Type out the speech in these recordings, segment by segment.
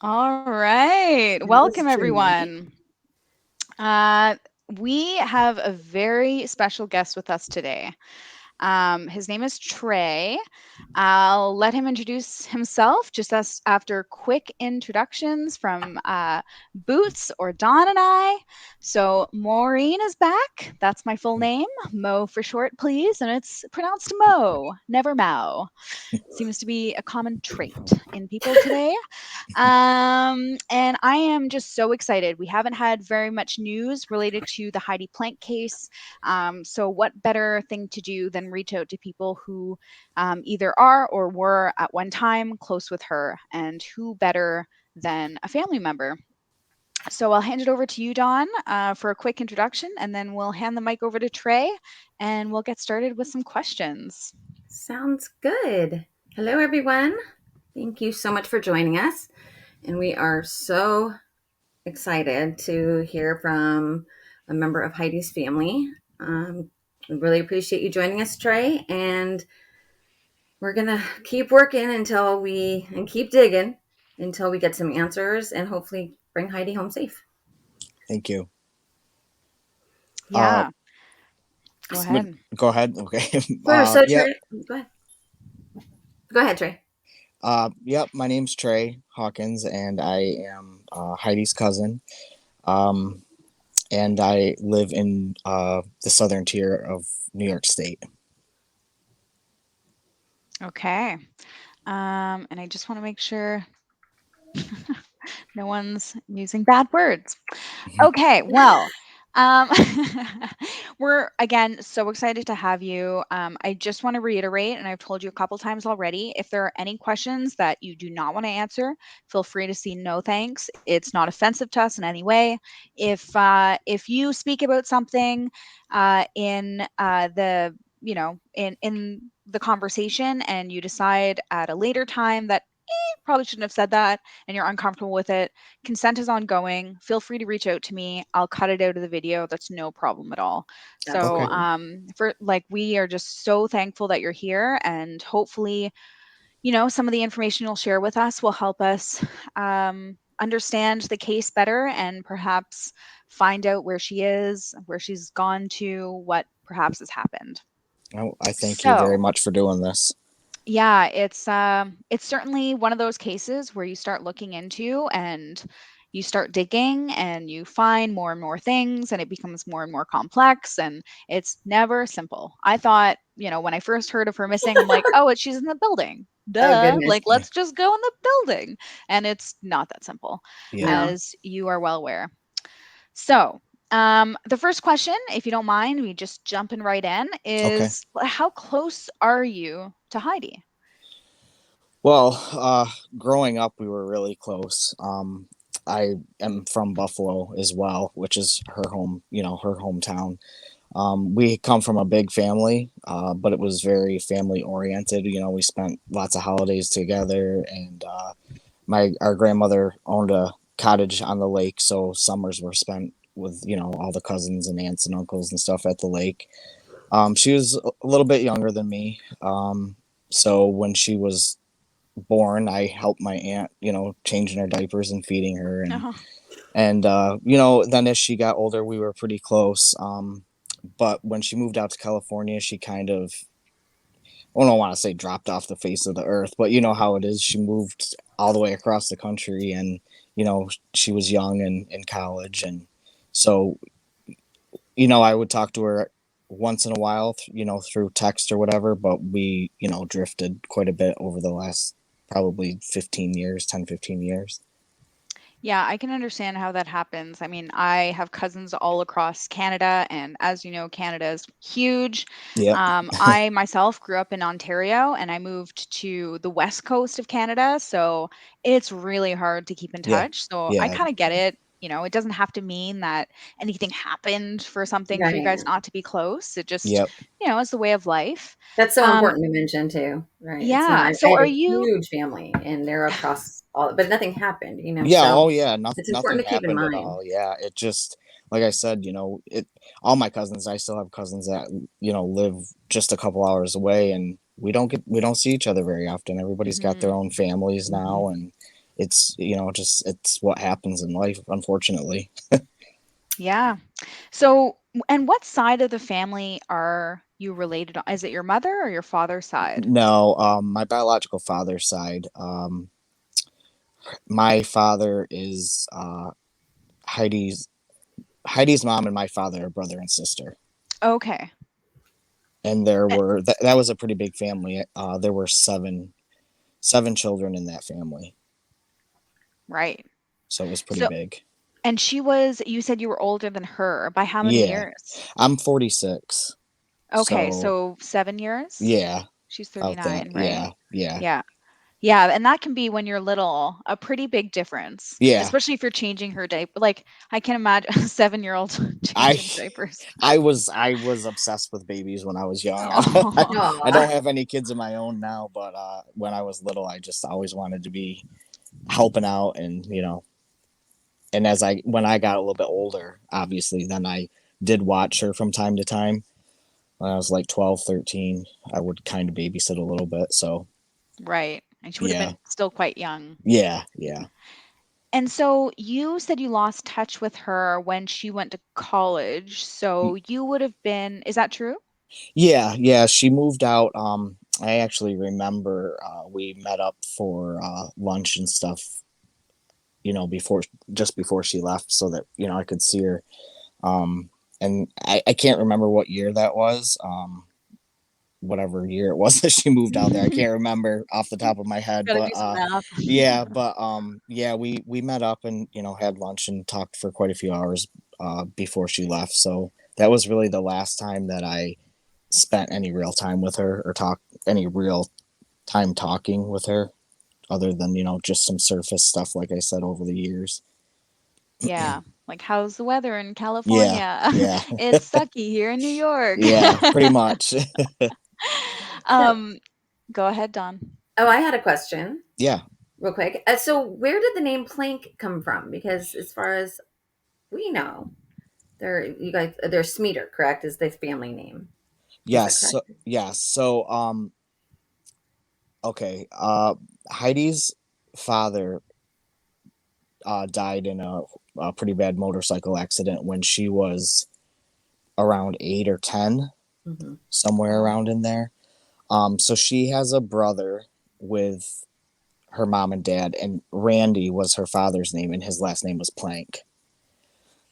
All right. That was Welcome, dramatic. everyone. Uh, we have a very special guest with us today. His name is Trey. I'll let him introduce himself just as after quick introductions from Boots or Don and I. So Maureen is back. That's my full name, Mo for short, please, and it's pronounced Mo, never Mao. Seems to be a common trait in people today. And I am just so excited. We haven't had very much news related to the Heidi Plank case. So, what better thing to do than reach out to people who either are or were at one time close with her? And who better than a family member? So, I'll hand it over to you, Don, for a quick introduction, and then we'll hand the mic over to Trey and we'll get started with some questions. Sounds good. Hello, everyone. Thank you so much for joining us. And we are so excited to hear from a member of Heidi's family. We really appreciate you joining us, Trey. And we're going to keep working and keep digging until we get some answers and hopefully bring Heidi home safe. Thank you. Uh, Yeah, go but ahead. go ahead. Okay. Sure. So, Yep. Trey, go ahead. Go ahead, Trey. Yep. My name's Trey Hawkins, and I am Heidi's cousin. Um, and I live in the southern tier of New York State. Okay. And I just want to make sure no one's using bad words. Okay, well, um, we're again so excited to have you. I just want to reiterate, and I've told you a couple times already, if there are any questions that you do not want to answer, feel free to see no thanks. It's not offensive to us in any way. If you speak about something in the in the conversation and you decide at a later time that probably shouldn't have said that and you're uncomfortable with it, consent is ongoing. Feel free to reach out to me. I'll cut it out of the video. That's no problem at all. So, Okay. Absolutely. for like, we are just so thankful that you're here, and hopefully, some of the information you'll share with us will help us understand the case better and perhaps find out where she is, where she's gone to, what perhaps has happened. I thank you very So, much for doing this. yeah, it's certainly one of those cases where you start looking into and you start digging and you find more and more things and it becomes more and more complex and it's never simple. I thought, when I first heard of her missing, I'm like, "Oh, she's in the building. Oh, Duh. goodness. Like, let's just go in the building." And it's not that simple, Yep. No. as you are well aware. So, the first question, if you don't mind, we just jumping right in, Okay. is how close are you to Heidi? Well, growing up, we were really close. I am from Buffalo as well, which is her home, her hometown. We come from a big family, but it was very family oriented. We spent lots of holidays together, and our grandmother owned a cottage on the lake, so summers were spent with all the cousins and aunts and uncles and stuff at the lake. She was a little bit younger than me, so when she was born, I helped my aunt, changing her diapers and feeding her, and then as she got older, we were pretty close. But when she moved out to California, she kind of, I don't want to say dropped off the face of the earth, but you know how it is. She moved all the way across the country, and she was young and in college, and so I would talk to her once in a while, through text or whatever. But we, drifted quite a bit over the last probably 15 years, 10, 15 years. Yeah, I can understand how that happens. I mean, I have cousins all across Canada, and as you know, Canada is huge. Yep. I myself grew up in Ontario and I moved to the west coast of Canada, so it's really hard to keep in Yeah. touch. So I Yeah. kind of get it. It doesn't have to mean that anything happened for something for you guys Right. not to be close. It just, Yep. it's the way of life. That's so Um, important to mention too, right? It's not. yeah. I So have are a you? huge family, and they're across all, but nothing happened. Yeah. So Oh, yeah. it's Nothing important to keep in happened at mind. all. Yeah. It just, like I said, all my cousins, I still have cousins that, live just a couple hours away, and we don't see each other very often. Everybody's got their Mhm. own families Mhm. now, and it's, just it's what happens in life, unfortunately. Yeah. So, and what side of the family are you related on? Is it your mother or your father's side? No, my biological father's side. My father is Heidi's Heidi's mom and my father are brother and sister. Okay. And that was a pretty big family. There were seven children in that family, Right. so it was pretty So, big. and you said you were older than her by how many Yeah, years? I'm 46, Okay, so so 7 years? yeah, She's about that. 39, right? Yeah, yeah, Yeah. Yeah, and that can be when you're little, a pretty big difference, yeah. especially if you're changing her diaper. Like, I can imagine a 7-year-old I changing diapers. I was obsessed with babies when I was young. Oh, I Aw. don't have any kids of my own now, but when I was little, I just always wanted to be helping out, and and as I when I got a little bit older, obviously, then I did watch her from time to time. When I was like 12, 13, I would kind of babysit a little bit. So right. And she would have yeah, been still quite young. yeah, yeah, And so you said you lost touch with her when she went to college. So you would have been, is that true? yeah, yeah. She moved out. I actually remember we met up for lunch and stuff. Before just before she left, so that I could see her. And I can't remember what year that was. Whatever year it was that she moved out there. I can't remember off the top of my head, Gotta but do some math. yeah, but yeah, we met up and had lunch and talked for quite a few hours before she left. So that was really the last time that I spent any real time with her or talk any real time talking with her, other than just some surface stuff, like I said, over the years. Yeah. Like, how's the weather in Yeah, California? yeah, It's sucky here in New York. yeah, pretty much. So, Um, Go ahead, Don. oh, I had a question Yeah. real quick. So, where did the name Plank come from? Because as far as we know, they're Smeater, correct? Is the family name? Is Yes. that correct? So okay. Heidi's father died in a pretty bad motorcycle accident when she was around 8 or 10, Mm-hmm. somewhere Oh, around in there. So she has a brother with her mom and dad, and Randy was her father's name, and his last name was Plank.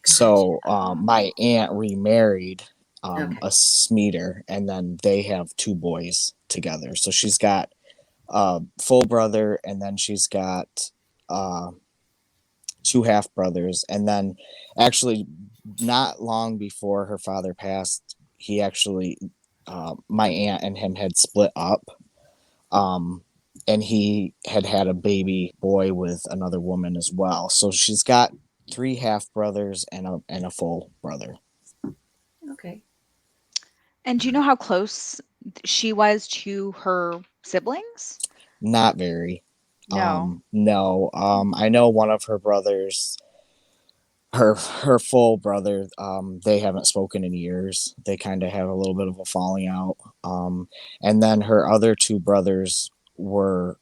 Gotcha. So my oh, aunt remarried Okay. a Smeater, and then they have two boys together. So she's got a full brother, and then she's got uh, two half brothers. And then, actually, not long before her father passed, he actually, my aunt and him had split up. Um, and he had a baby boy with another woman as well. So she's got three half brothers and a full brother. Okay. and do you know how close she was to her siblings? Not very. No. No. I know one of her brothers, her full brother, they haven't spoken in years. They kind of have a little bit of a falling out. And then her other two brothers were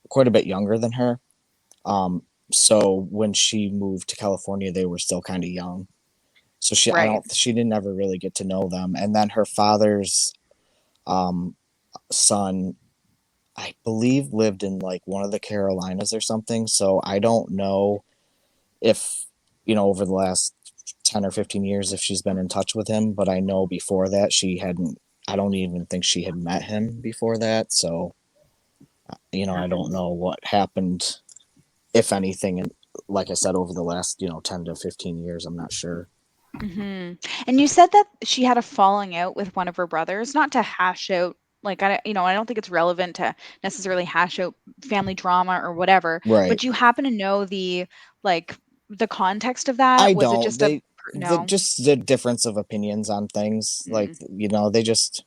quite a bit younger than her. Um, so when she moved to California, they were still kind of young. So Right. she didn't ever really get to know them. And then her father's um, son, I believe, lived in like one of the Carolinas or something. So I don't know if, over the last 10 or 15 years, if she's been in touch with him, but I know before that she hadn't. I don't even think she had met him before that. So, I don't Happened. know what happened, if anything. And like I said, over the last, 10 to 15 years, I'm not sure. Mhm. And you said that she had a falling out with one of her brothers, not to hash out, like, I don't think it's relevant to necessarily hash out family drama or whatever, but Right. do you happen to know like, the context of that? I Was it don't. just a no? Just the difference of opinions on things. Like, Mm, they just,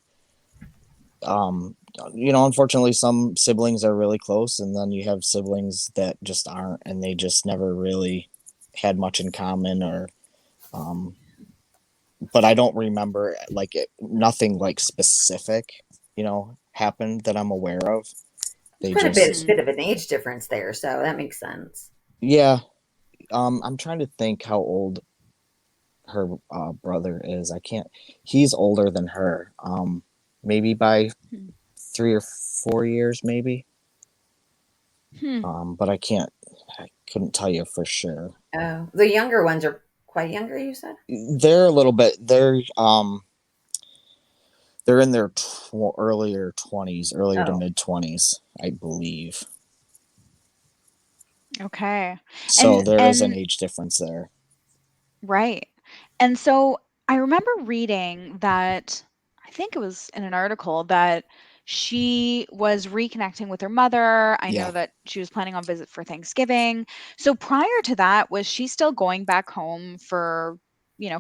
um, unfortunately, some siblings are really close, and then you have siblings that just aren't, and they just never really had much in common, or, um, but I don't remember like nothing like specific, happened that I'm aware of. They Quite a just, bit of an age difference there, so that makes sense. yeah. I'm trying to think how old her brother is. I can't. He's older than her. Maybe by Hmm. 3 or 4 years, maybe. Hmm. But I can't. I couldn't tell you for sure. Oh, the younger ones are quite younger, you said? They're a little bit. They're in their earlier 20s, earlier to Oh, mid 20s, I believe. Okay. So And there is an and age difference there. right. And so I remember reading that, I think it was in an article, that she was reconnecting with her mother. I know Yeah. that she was planning on visit for Thanksgiving. So prior to that, was she still going back home for,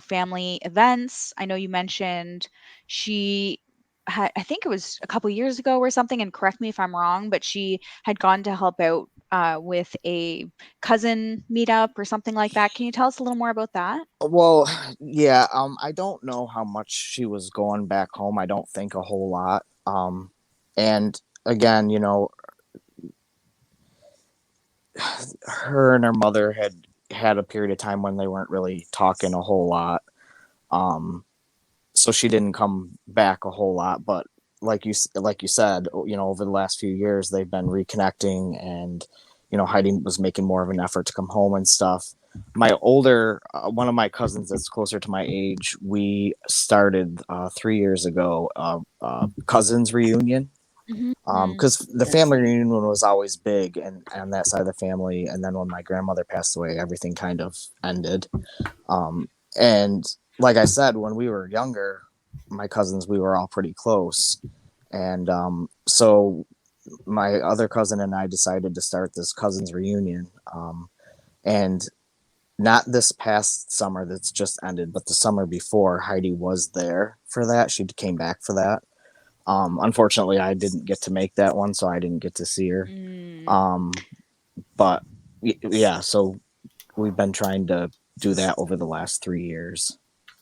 family events? I know you mentioned she had, I think it was a couple years ago or something, and correct me if I'm wrong, but she had gone to help out with a cousin meetup or something like that. Can you tell us a little more about that? Well, yeah. I don't know how much she was going back home. I don't think a whole lot. And again, her and her mother had a period of time when they weren't really talking a whole lot. Um, so she didn't come back a whole lot. But like you said, over the last few years they've been reconnecting, and Heidi was making more of an effort to come home and stuff. My older one of my cousins that's closer to my age, we started 3 years ago cousins reunion, Mhm. because the that's family neat. reunion was always big and on that side of the family, and then when my grandmother passed away, everything kind of ended. Um, and like I said, when we were younger, my cousins, we were all pretty close, and so my other cousin and I decided to start this cousins reunion, and not this past summer that's just ended, but the summer before, Heidi was there for that. She came back for that. Unfortunately, I didn't get to make that one, so I didn't get to see her. Mm. Um, but yeah, so we've been trying to do that over the last 3 years.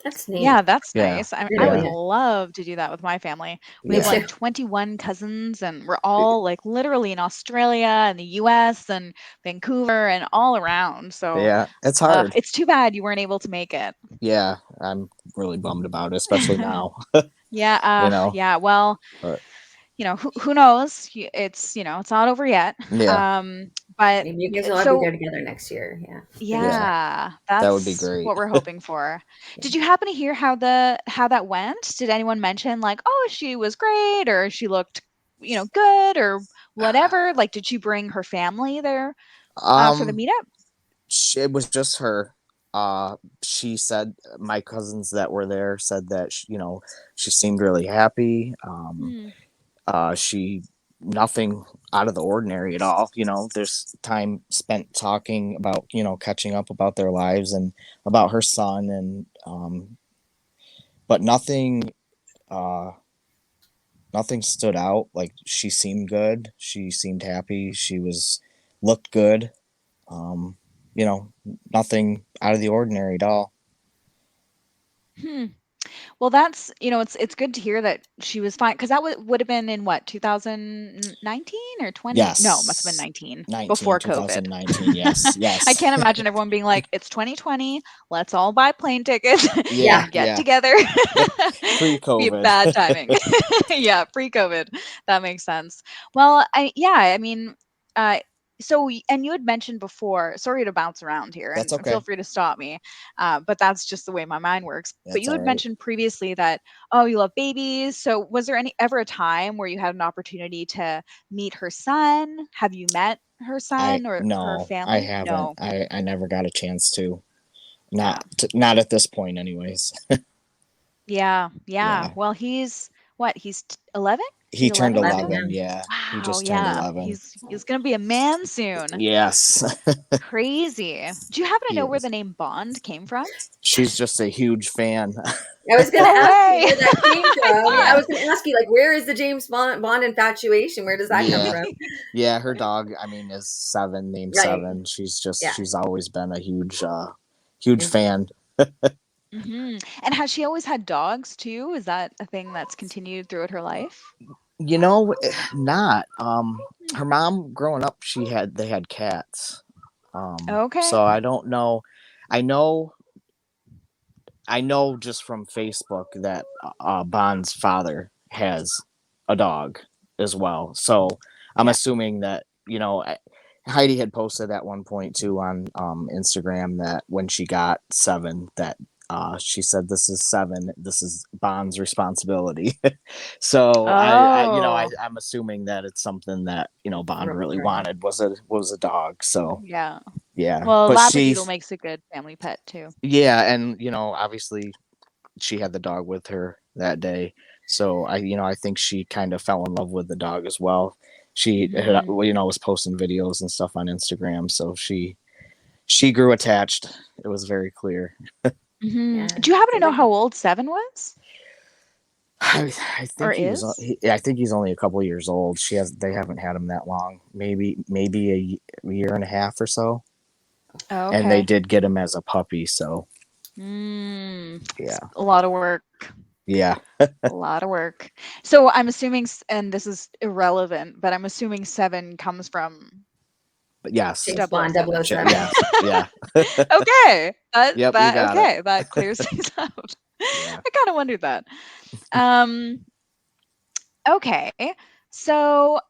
That's Yeah, neat. that's Yeah, nice. I Good I would yeah, idea. love to do that with my family. We Me have yeah, too. like 21 cousins, and we're all like literally in Australia and the US and Vancouver and all around. So, yeah. It's hard. it's too bad you weren't able to make it. Yeah, I'm really bummed about it, especially now. Yeah, you know, yeah. Well, but who knows? It's not over yet. yeah, Um, but Maybe you guys will all be so there together next year. Yeah. Fingers yeah, crossed. yeah, that would be that's great. what we're hoping for. Yeah. Did you happen to hear how that went? Did anyone mention like, "Oh, she was great," or "She looked, good," or whatever? Like, did she bring her family there for the um, meetup? it was just her. She said my cousins that were there said that she seemed really happy. Hmm. She nothing out of the ordinary at all. There's time spent talking about catching up about their lives and about her son, and but uh nothing stood out. Like, she seemed good. She seemed happy. She was looked good. Um, you know, Nothing out of the ordinary at all. Hmm. Well, it's good to hear that she was fine, because that would have been in what, 2019 or 20? No, must have been Yes. 19 19, before COVID. 2019. Yes. I Yes. can't imagine everyone being like, "It's 2020, let's all buy plane tickets Yeah. Yeah. and get Yeah. together." Be Pre-COVID. bad timing. Yeah, pre-COVID. That makes sense. Well, I mean, uh, and you had mentioned before, sorry to bounce around here, That's and feel okay. free to stop me, but that's just the way my mind works. But That's you all had right. mentioned previously that, oh, you love babies. So was there ever a time where you had an opportunity to meet her son? Have you met her I son or her No, I family? haven't. No. I never got a chance to. Yeah. Not at this point, anyways. Yeah. Yeah. Yeah. Well, he's what? He's 11? He He's turned 11 11, now? 11. yeah. Yeah. He Wow. just turned Yeah. 11. He's going to be a man soon. Yes. Crazy. Do you happen to He know where the is. name Bond came from? She's just a huge fan. I was going to No ask you way. where that came from. Yeah, I Yeah. was going to ask you, like, where is the James Bond infatuation? Where does that come Yeah. from? Yeah. Her dog, I mean, is Seven, named Right. Seven. Yeah. She's always been a huge Is fan. And has she always had dogs too? Is that a thing that's continued throughout her life? Not. Her mom growing up, they had cats. Okay. So I don't know. I know I know just from Facebook that Bond's father has a dog as well. So I'm Yeah. assuming that Heidi had posted at one point too on Instagram that when she got seven, that she said, "This is seven. This is Bond's responsibility." So Oh, I'm assuming that it's something that Bond really Right. wanted was a dog. So yeah. yeah, Well, but Labradoodle makes a good family pet too. and obviously she had the dog with her that day. So I think she kind of fell in love with the dog as well. She had, Hmm. was posting videos and stuff on Instagram, so she grew attached. It was very clear. Hmm. Yeah. Do you happen to Seems know like how old Seven was I or think he was. is? I think he's only a couple years old. They haven't had him that long. Maybe a year and a half or so. And they Okay. did get him as a puppy. So Mm, it's yeah, a lot of work. yeah, A lot of work. So I'm assuming, and this is irrelevant, but I'm assuming Seven comes from but yes, James Double O Bond Seven. 007. yes, yeah. Okay, Yep, you got it. that clears things out. Yeah. I kind of wondered that. Um, okay, so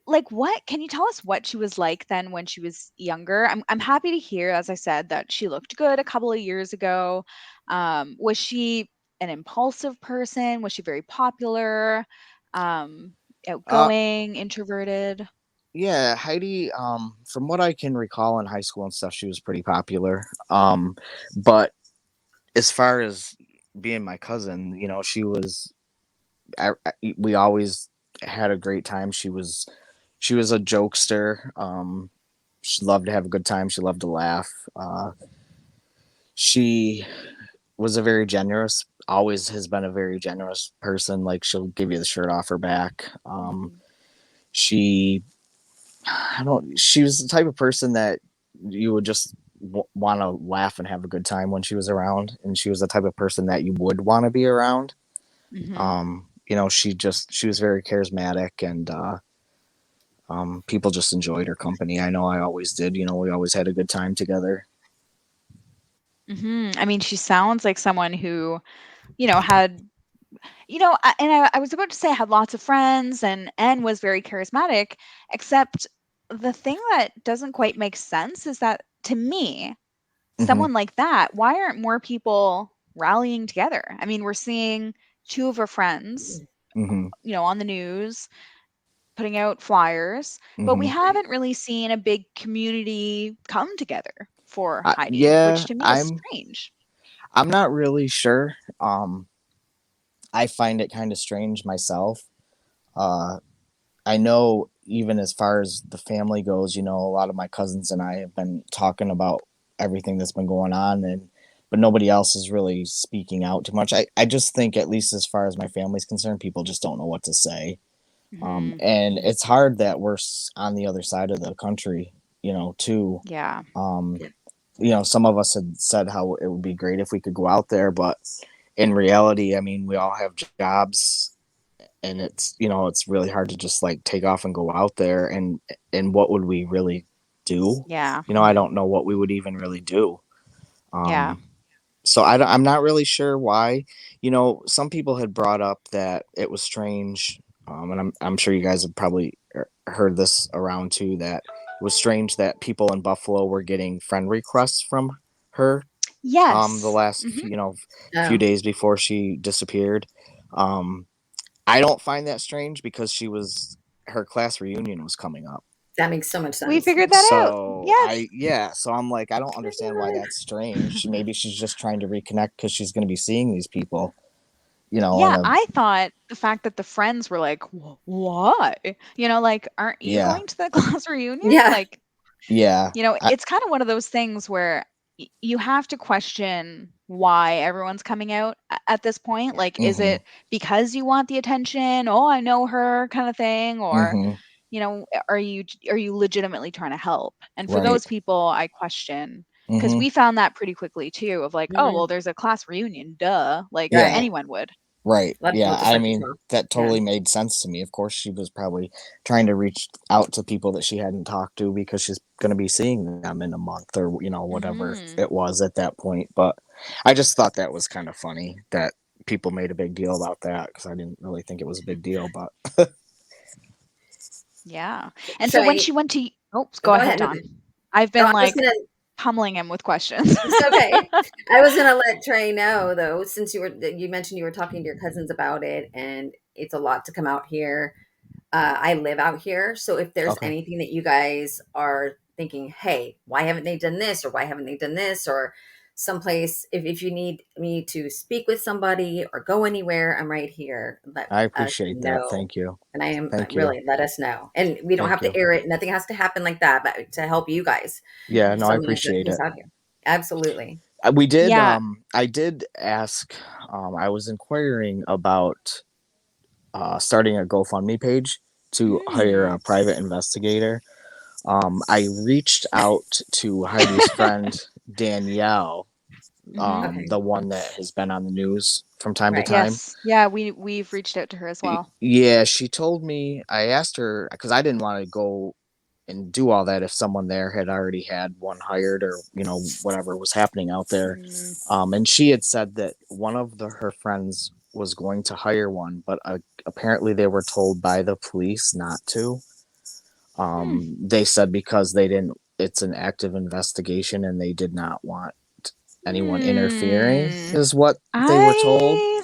like, what can you tell us what she was like then when she was younger? I'm happy to hear, as I said, that she looked good a couple of years ago. Was she an impulsive person? Was she very popular? Um, Uh, outgoing, introverted? yeah, Heidi. From what I can recall in high school and stuff, she was pretty popular. But as far as being my cousin, she was. We always had a great time. She was a jokester. She loved to have a good time. She loved to laugh. She was a very generous. Always has been a very generous person. Like she'll give you the shirt off her back. Mhm. She I don't. She was the type of person that you would just want to laugh and have a good time when she was around, and she was the type of person that you would want to be around. Mhm. She was very charismatic, and people just enjoyed her company. I know I always did. We always had a good time together. Mhm. I mean, she sounds like someone who, had, I was about to say had lots of friends and was very charismatic, except the thing that doesn't quite make sense is that to me, Hmm. someone like that, why aren't more people rallying together? I mean, we're seeing two of her friends, Hmm. on the news putting out flyers, but we Hmm. haven't really seen a big community come together for Heidi, which Yeah, to me is strange. I'm not really sure. I find it kind of strange myself. Uh, I know even as far as the family goes, a lot of my cousins and I have been talking about everything that's been going on, and but nobody else is really speaking out too much. I just think, at least as far as my family's concerned, people just don't know what to say. Mhm. And it's hard that we're on the other side of the country, too. Yeah. Um, Yeah. some of us had said how it would be great if we could go out there, but in reality, I mean, we all have jobs, and it's really hard to just like take off and go out there, and what would we really do? Yeah. I don't know what we would even really do. Yeah. um so I'm not really sure why. Some people had brought up that it was strange, and I'm sure you guys have probably heard this around too, that it was strange that people in Buffalo were getting friend requests from her the Yes. last Mhm. few Oh, days before she disappeared. um I don't find that strange because her class reunion was coming up. that makes so much We sense. figured that out. So Yes. so I'm like, I don't understand why that's strange. Maybe she's just trying to reconnect because she's going to be seeing these people, in Yeah, a, I thought the fact that the friends were like, Why?" Like, "Aren't you yeah, going to the class reunion?" Yeah. Like, yeah, it's kind of one of those things where you have to question why everyone's coming out at this point. Yeah. Like, is mm-hmm, it because you want the attention? Oh, I know her kind of thing, or mm-hmm, are you legitimately trying to help? And for right, those people, I question because mm-hmm, we found that pretty quickly too. Of like, oh Mhm. well, there's a class reunion, duh. Like yeah, Right. anyone would. Right. A lot of Yeah. people just I like to mean, talk. that Yeah. totally made sense to me. Of course, she was probably trying to reach out to people that she hadn't talked to because she's going to be seeing them in a month or, whatever Mm-hmm. it was at that point. But I just thought that was kind of funny that people made a big deal about that because I didn't really think it was a big deal. But Yeah. And so when Trey, she went to, oops, oh, go go ahead, ahead. No, Dawn. I've oh, been I was like gonna. pummeling him with questions. It's okay. I was gonna let Trey know though, since you mentioned you were talking to your cousins about it, and it's a lot to come out here. I live out here, so if there's okay. anything that you guys are thinking, hey, why haven't they done this, or why haven't they done this, or someplace, if you need me to speak with somebody or go anywhere, I'm right here. Let I us appreciate that. know. Thank you. And I am Thank you. really, let us know. And we don't have Thank to you. air it. Nothing has to happen like that, but to help you guys. Yeah. If No, I someone is appreciate it. out here. Absolutely. We did. Yeah. I did ask. I was inquiring about starting a GoFundMe page to hire Mm. a private investigator. I reached out to Heidi's friend Danielle, Mm-hmm. Okay. the one that has been on the news from time to Right. time. Yes. Yeah, we've reached out to her as well. Yeah, she told me. I asked her because I didn't want to go and do all that if someone there had already had one hired or whatever was happening out there. Mm. And she had said that one of her friends was going to hire one, but apparently they were told by the police not to. Hmm. They said because they didn't. It's an active investigation, and they did not want anyone interfering. Hmm. Is what they were told. I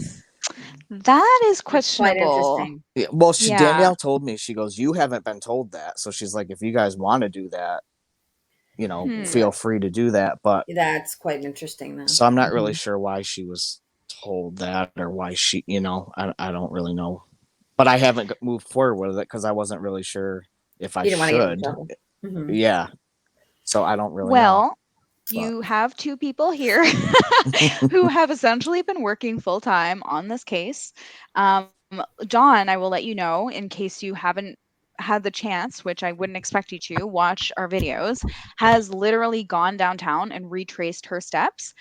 that is That's quite questionable. interesting. Yeah, well, Yeah. Danielle told me, she goes, "You haven't been told that," so she's like, "If you guys want to do that, Hmm. feel free to do that." But That's quite interesting, then. so I'm not really Hmm. sure why she was told that or why I don't really know. But I haven't moved forward with it because I wasn't really sure if I You didn't want to get in should. trouble. Hmm. Yeah. So I don't really know. Well, But you have two people here who have essentially been working full time on this case. John, I will let you know in case you haven't had the chance, which I wouldn't expect you to, watch our videos, has literally gone downtown and retraced her steps.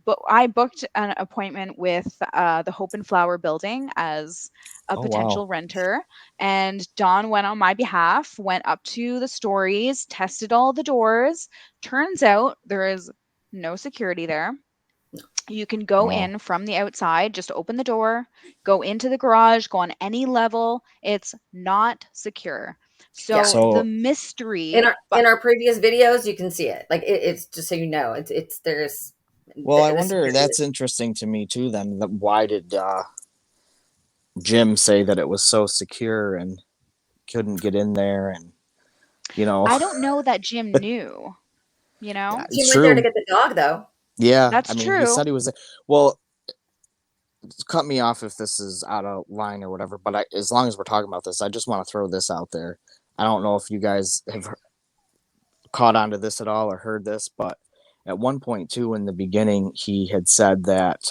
But I booked an appointment with the Hope and Flower building as a oh wow. potential renter. And Dawn went on my behalf, went up to the stories, tested all the doors. Turns out there is no security there. You can go Oh. in from the outside, just open the door, go into the garage, go on any level. It's not secure. Yeah. So the So mystery, but In our previous videos, you can see it. Like it's just so you know, it's there's well, I the wonder, security. that's interesting to me too then. Why did Jim say that it was so secure and couldn't get in there and you know I don't know that Jim knew, you know? it's Jim went there to true. get the dog, though. Yeah, I That's mean, he true. said he was. Well, cut me off if this is out of line or whatever. But as long as we're talking about this, I just want to throw this out there. I don't know if you guys have caught on to this at all or heard this, but at one point too, in the beginning, he had said that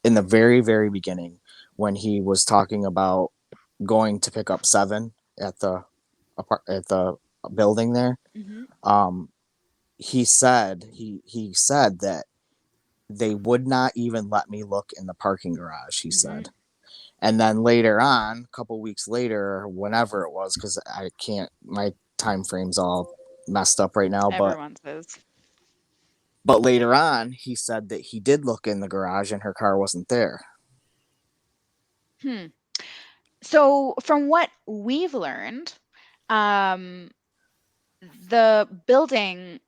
in the very very beginning, when he was talking about going to pick up Seven at the at the building there, Hmm. um, he said that they would not even let me look in the parking garage, he Hmm. said. And then later on, a couple weeks later, whenever it was, because I can't, my time frame's all messed up right now. Everyone says. But later on, he said that he did look in the garage and her car wasn't there. Hmm. So from what we've learned, um, the building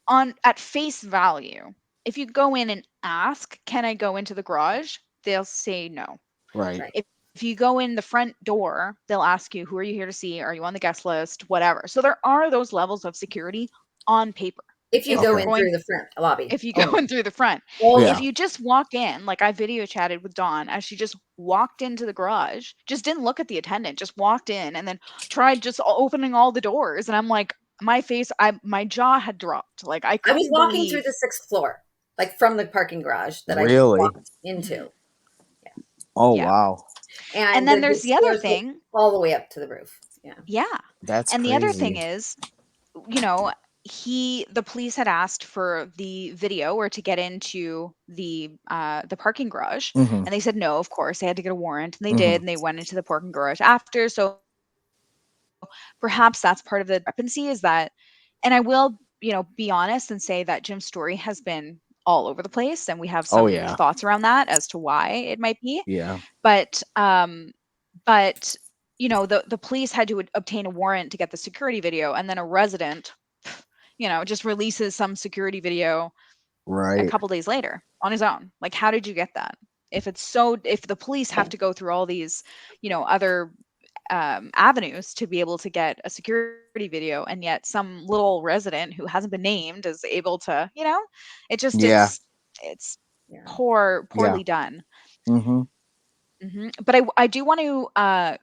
on at face value, if you go in and ask, "Can I go into the garage?" they'll say no. Right. Right. If you go in the front door, they'll ask you, "Who are you here to see? Are you on the guest list?" Whatever. So there are those levels of security on paper. If you If go you're Okay. in going through the front lobby if you go only, in through the front. If Yeah. only. you just walk in, like I video chatted with Dawn as she just walked into the garage, just didn't look at the attendant, just walked in and then tried just opening all the doors. And I'm like, my jaw had dropped. Like I I was couldn't walking through believe. the sixth floor, like from the parking garage that I Really? walked Mhm. into. Yeah. Oh, Yeah. wow. And And then the there's the other stairs go thing. all the way up to the roof. Yeah. Yeah. That's And the other thing crazy. is, you know, the police had asked for the video or to get into the parking garage, Mm-hmm. and they said no. Of course, they had to get a warrant, and they Mm-hmm. did, and they went into the parking garage after. So perhaps that's part of the discrepancy, is that, and I will, be honest and say that Jim's story has been all over the place, and we have some Oh yeah. thoughts around that as to why it might be. Yeah. But but the police had to obtain a warrant to get the security video, and then a resident, just releases some security video a Right. couple days later on his own. Like, how did you get that? If the police have to go through all these, other avenues to be able to get a security video, and yet some little resident who hasn't been named is able to, it just Yeah. it's Yeah. Yeah. poorly done. Mm-hmm. But I do want to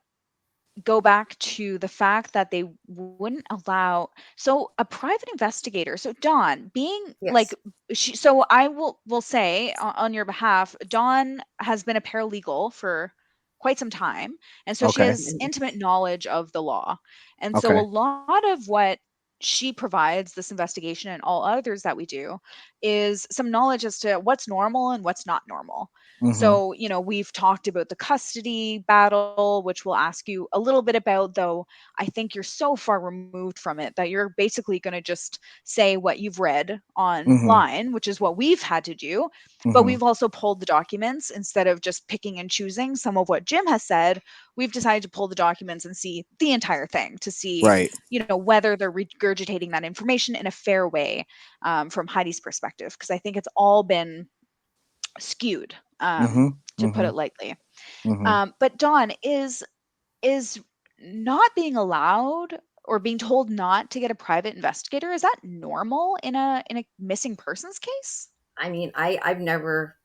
go back to the fact that they wouldn't allow, so a private investigator, so Dawn being like, Yes. so I will say on your behalf, Dawn has been a paralegal for quite some time, and so she Okay. has intimate knowledge of the law, and so a Okay. lot of what she provides this investigation and all others that we do is some knowledge as to what's normal and what's not normal. Mm-hmm. So, we've talked about the custody battle, which we'll ask you a little bit about, though I think you're so far removed from it that you're basically going to just say what you've read Mm-hmm. online, which is what we've had to do. But Mm-hmm. we've also pulled the documents instead of just picking and choosing some of what Jim has said. We've decided to pull the documents and see the entire thing to see, Right. whether they're regurgitating that information in a fair way, from Heidi's perspective, because I think it's all been skewed, Mm-hmm. to put Mm-hmm. it lightly. Mm-hmm. But Dawn, is not being allowed or being told not to get a private investigator, is that normal in a missing persons case? I mean, I've never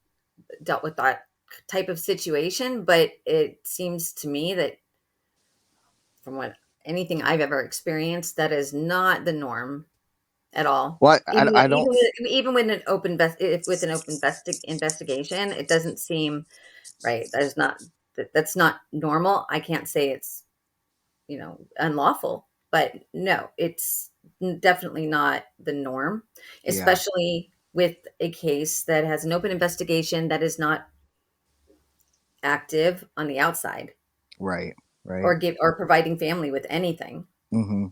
dealt with that type of situation, but it seems to me that from what anything I've ever experienced, that is not the norm at all. Well, Even I don't. even with an if with an open investigation, it doesn't seem right. That is not that's not normal. I can't say it's unlawful, but no, it's definitely not the norm, Yeah. especially with a case that has an open investigation that is not active on the outside Right. Right. or give or providing family with anything Mm-hmm.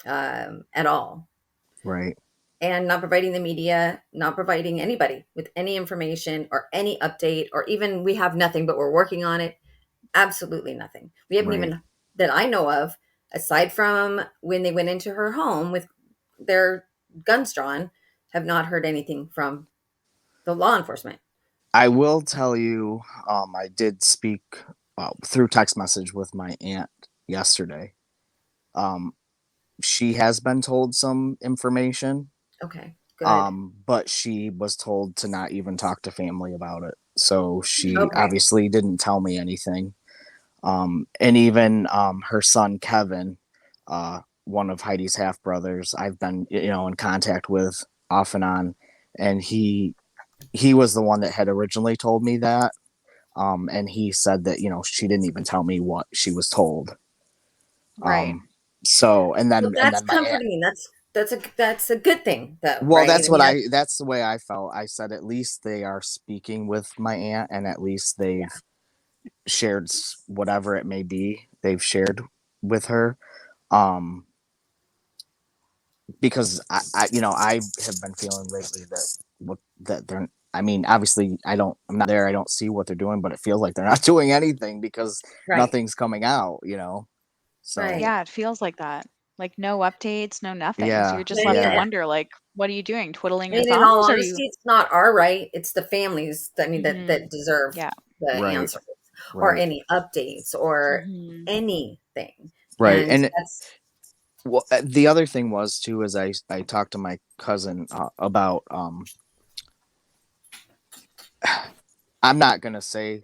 at all, Right. and not providing the media, not providing anybody with any information or any update, or even we have nothing, but we're working on it. Absolutely nothing. We haven't Right. even, that I know of, aside from when they went into her home with their guns drawn, have not heard anything from the law enforcement. I will tell you, I did speak through text message with my aunt yesterday. Um, she has been told some information, Okay, good. but she was told to not even talk to family about it. So she Okay, obviously didn't tell me anything. And even her son Kevin, one of Heidi's half brothers, I've been in contact with off and on, and he was the one that had originally told me that. And he said that she didn't even tell me what she was told. Right. Um, so well, and that's then my aunt. comforting. That's a good thing, though, Well, right? I mean, that's that's the way I felt. I said at least they are speaking with my aunt, and at least they've shared whatever it may be. They've shared with her. Um, because I have been feeling lately that they're. I mean, obviously, I'm not there. I don't see what they're doing, but it feels like they're not doing anything because right, nothing's coming out. So right. Yeah, it feels like that. Like, no updates, no nothing. So yeah, you're just I left mean, to yeah, wonder, like, what are you doing? Twiddling your in all thumbs? Are you? honesty, it's not our right. It's the families. I mean, that Hmm. deserve Yeah. the right, answers or right, any updates or Hmm. anything. right. And And that's well, the other thing was too is I talked to my cousin about I'm not gonna say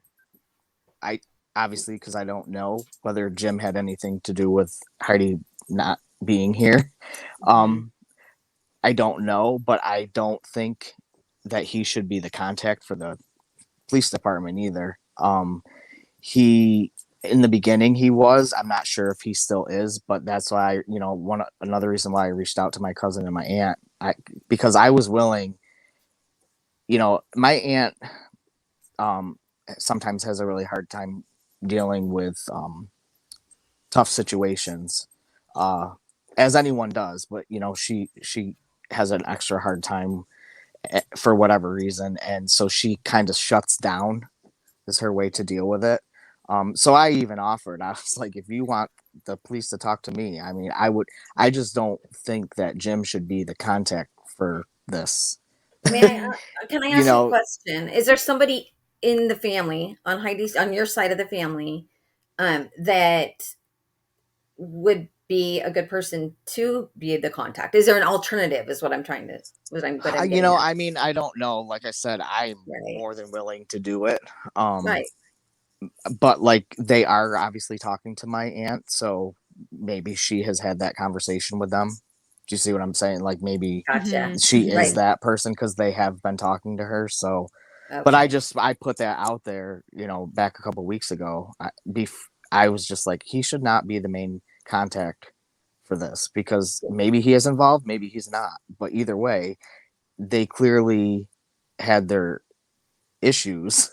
I obviously because I don't know whether Jim had anything to do with Heidi not being here. Hmm. Um, I don't know, but I don't think that he should be the contact for the police department either. He In the beginning he was. I'm not sure if he still is, but that's why, another reason why I reached out to my cousin and my aunt, because I was willing. My aunt um sometimes has a really hard time dealing with tough situations, uh as anyone does, but she has an extra hard time, for whatever reason, and so she kind of shuts down, is her way to deal with it. So I even offered. I was like, if you want the police to talk to me, I mean, I would. I just don't think that Jim should be the contact for this. May I, Mhm. can I you ask you a know, question? Is there somebody in the family on Heidi's, on your side of the family, that would be a good person to be the contact? Is there an alternative? Is what I'm trying to, what I'm getting at. I mean, I don't know. Like I said, I'm Right. more than willing to do it. Um, Right. but like they are obviously talking to my aunt, so maybe she has had that conversation with them. Do you see what I'm saying? Like maybe Gotcha. Mhm. she is Right. Mhm. that person because they have been talking to her. So, but Okay. I put that out there, back a couple weeks ago. I was just like, he should not be the main contact for this, because maybe he is involved, maybe he's not. But either way, they clearly had their issues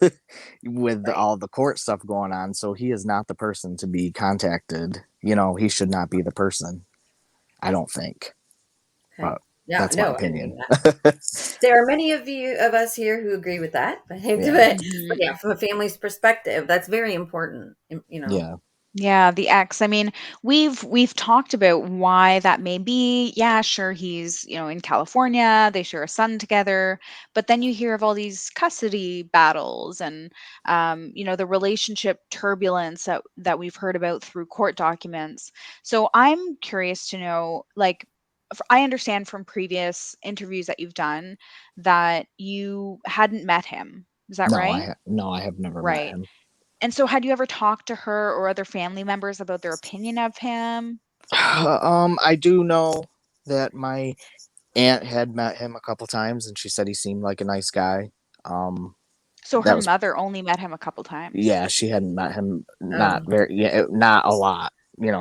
with Right. all the court stuff going on. So he is not the person to be contacted. He should not be the person. I don't think, Okay. but Yeah. that's my No. I mean, opinion. there are many of us here who agree with that. Yeah, But Mhm. yeah, from a family's perspective, that's very important. yeah. Yeah, the ex. I mean, we've talked about why that may be. Yeah, sure, he's, in California, they share a son together, but then you hear of all these custody battles and the relationship turbulence that we've heard about through court documents. So I'm curious to know, like, I understand from previous interviews that you've done that you hadn't met him. Is that right? No, I have never met Right. him. And so had you ever talked to her or other family members about their opinion of him? I do know that my aunt had met him a couple times, and she said he seemed like a nice guy. Um, So her that was mother only met him a couple times. Yeah, she hadn't met him, not Um, very, yeah, not a lot. I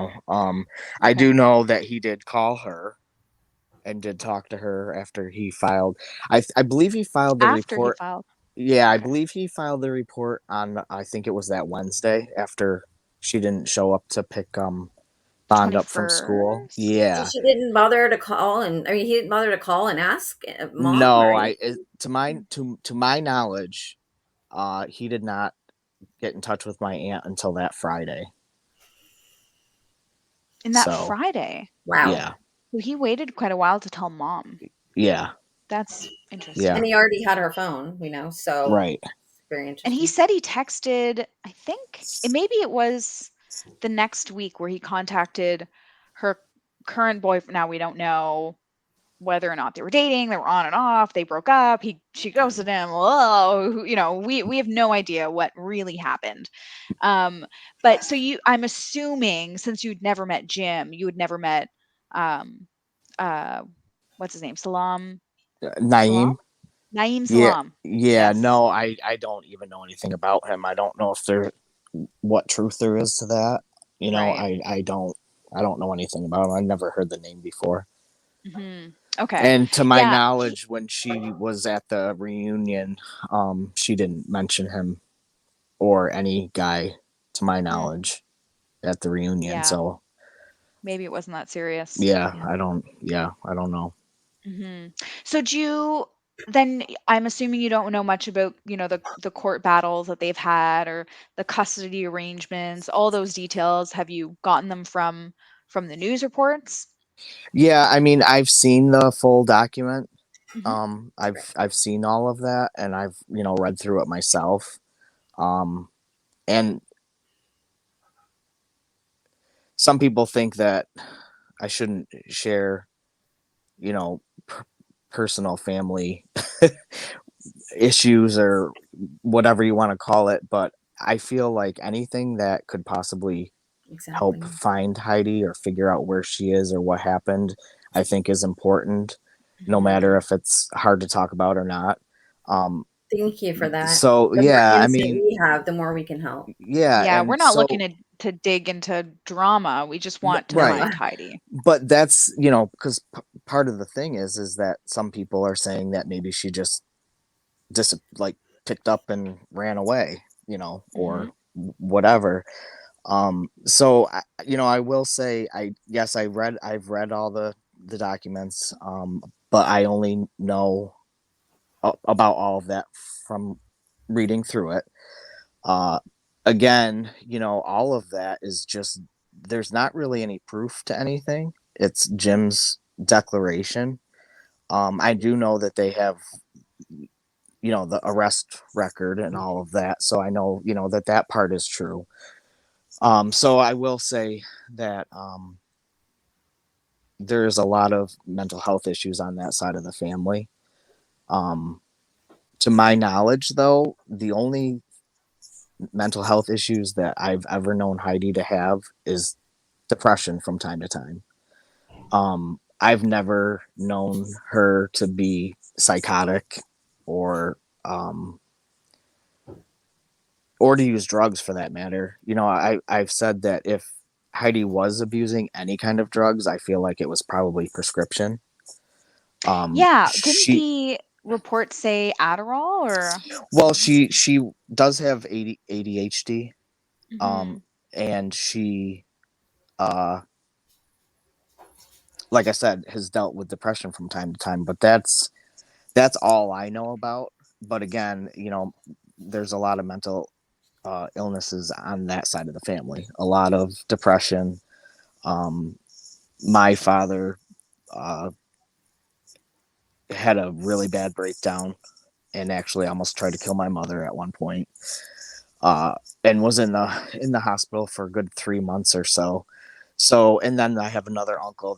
Okay. do know that he did call her and did talk to her after he filed. I believe he filed the After he report. filed. Yeah, I Okay. believe he filed the report on, I think it was that Wednesday after she didn't show up to pick The Bond up from school. 21st? so Yeah. she didn't bother to call, and I mean, he didn't bother to call and ask mom or No, anything. to my knowledge, he did not get in touch with my aunt until that Friday. And that So, Friday. Wow. yeah. So he waited quite a while to tell mom. Yeah. That's Yeah. And interesting. he already had her phone, so Right. very And he interesting. said he texted, I think maybe it was the next week where he contacted her current boyfriend. Now we don't know whether or not they were dating, they were on and off, they broke up, she ghosted him. Oh, we have no idea what really happened. Um, but so I'm assuming since you'd never met Jim, you had never met um uh what's his name? Salam? Naeem. Naeem Yeah. Salam. Yeah. Yes. No, I don't even know anything about him. I don't know if there what truth there is to that. Right. I don't know anything about him. I never heard the name before. Okay. And to my Yeah. knowledge, when she was at the reunion, she didn't mention him or any guy, to my Hmm, knowledge, at the reunion. yeah. So Maybe it wasn't that serious. I don't know. hmm So do you then I'm assuming you don't know much about, the court battles that they've had or the custody arrangements, all those details. Have you gotten them from the news reports? Yeah, I mean, I've seen the full document. Hmm. I've seen all of that, and I've read through it myself. Um, and some people think that I shouldn't share, you know, personal family issues or whatever you want to call it. But I feel like anything that could possibly help Exactly. find Heidi or figure out where she is or what happened, I think is important, no matter Hmm. if it's hard to talk about or not. Thank you for that. So The more yeah, I insight mean, we have, the more we can help. yeah, Yeah, we're and not so looking to dig into drama. We just want to right. find Heidi. But that's, you know, because part of the thing is that some people are saying that maybe she just like picked up and ran away, you know, Hmm. or whatever. So you know, I will say, yes, I've read all the documents, but I only know about all of that from reading through it. uh Again, you know, all of that is just, there's not really any proof to anything. It's Jim's declaration. I do know that they have, you know, the arrest record and all of that, so I know, you know, that that part is true. So I will say that there's a lot of mental health issues on that side of the family. um to my knowledge, though, the only mental health issues that I've ever known Heidi to have is depression from time to time. I've never known her to be psychotic, or or to use drugs for that matter. You know, I've said that if Heidi was abusing any kind of drugs, I feel like it was probably prescription. Yeah, didn't She the report say Adderall or? Well, she does have ADHD, um, Hmm. and she, uh, like I said, has dealt with depression from time to time. But that's all I know about. But again, you know, there's a lot of mental illnesses on that side of the family. A lot of depression. Um, my father uh, had a really bad breakdown and actually almost tried to kill my mother at one point, uh, and was in the hospital for a good 3 months or so. So, and then I have another uncle,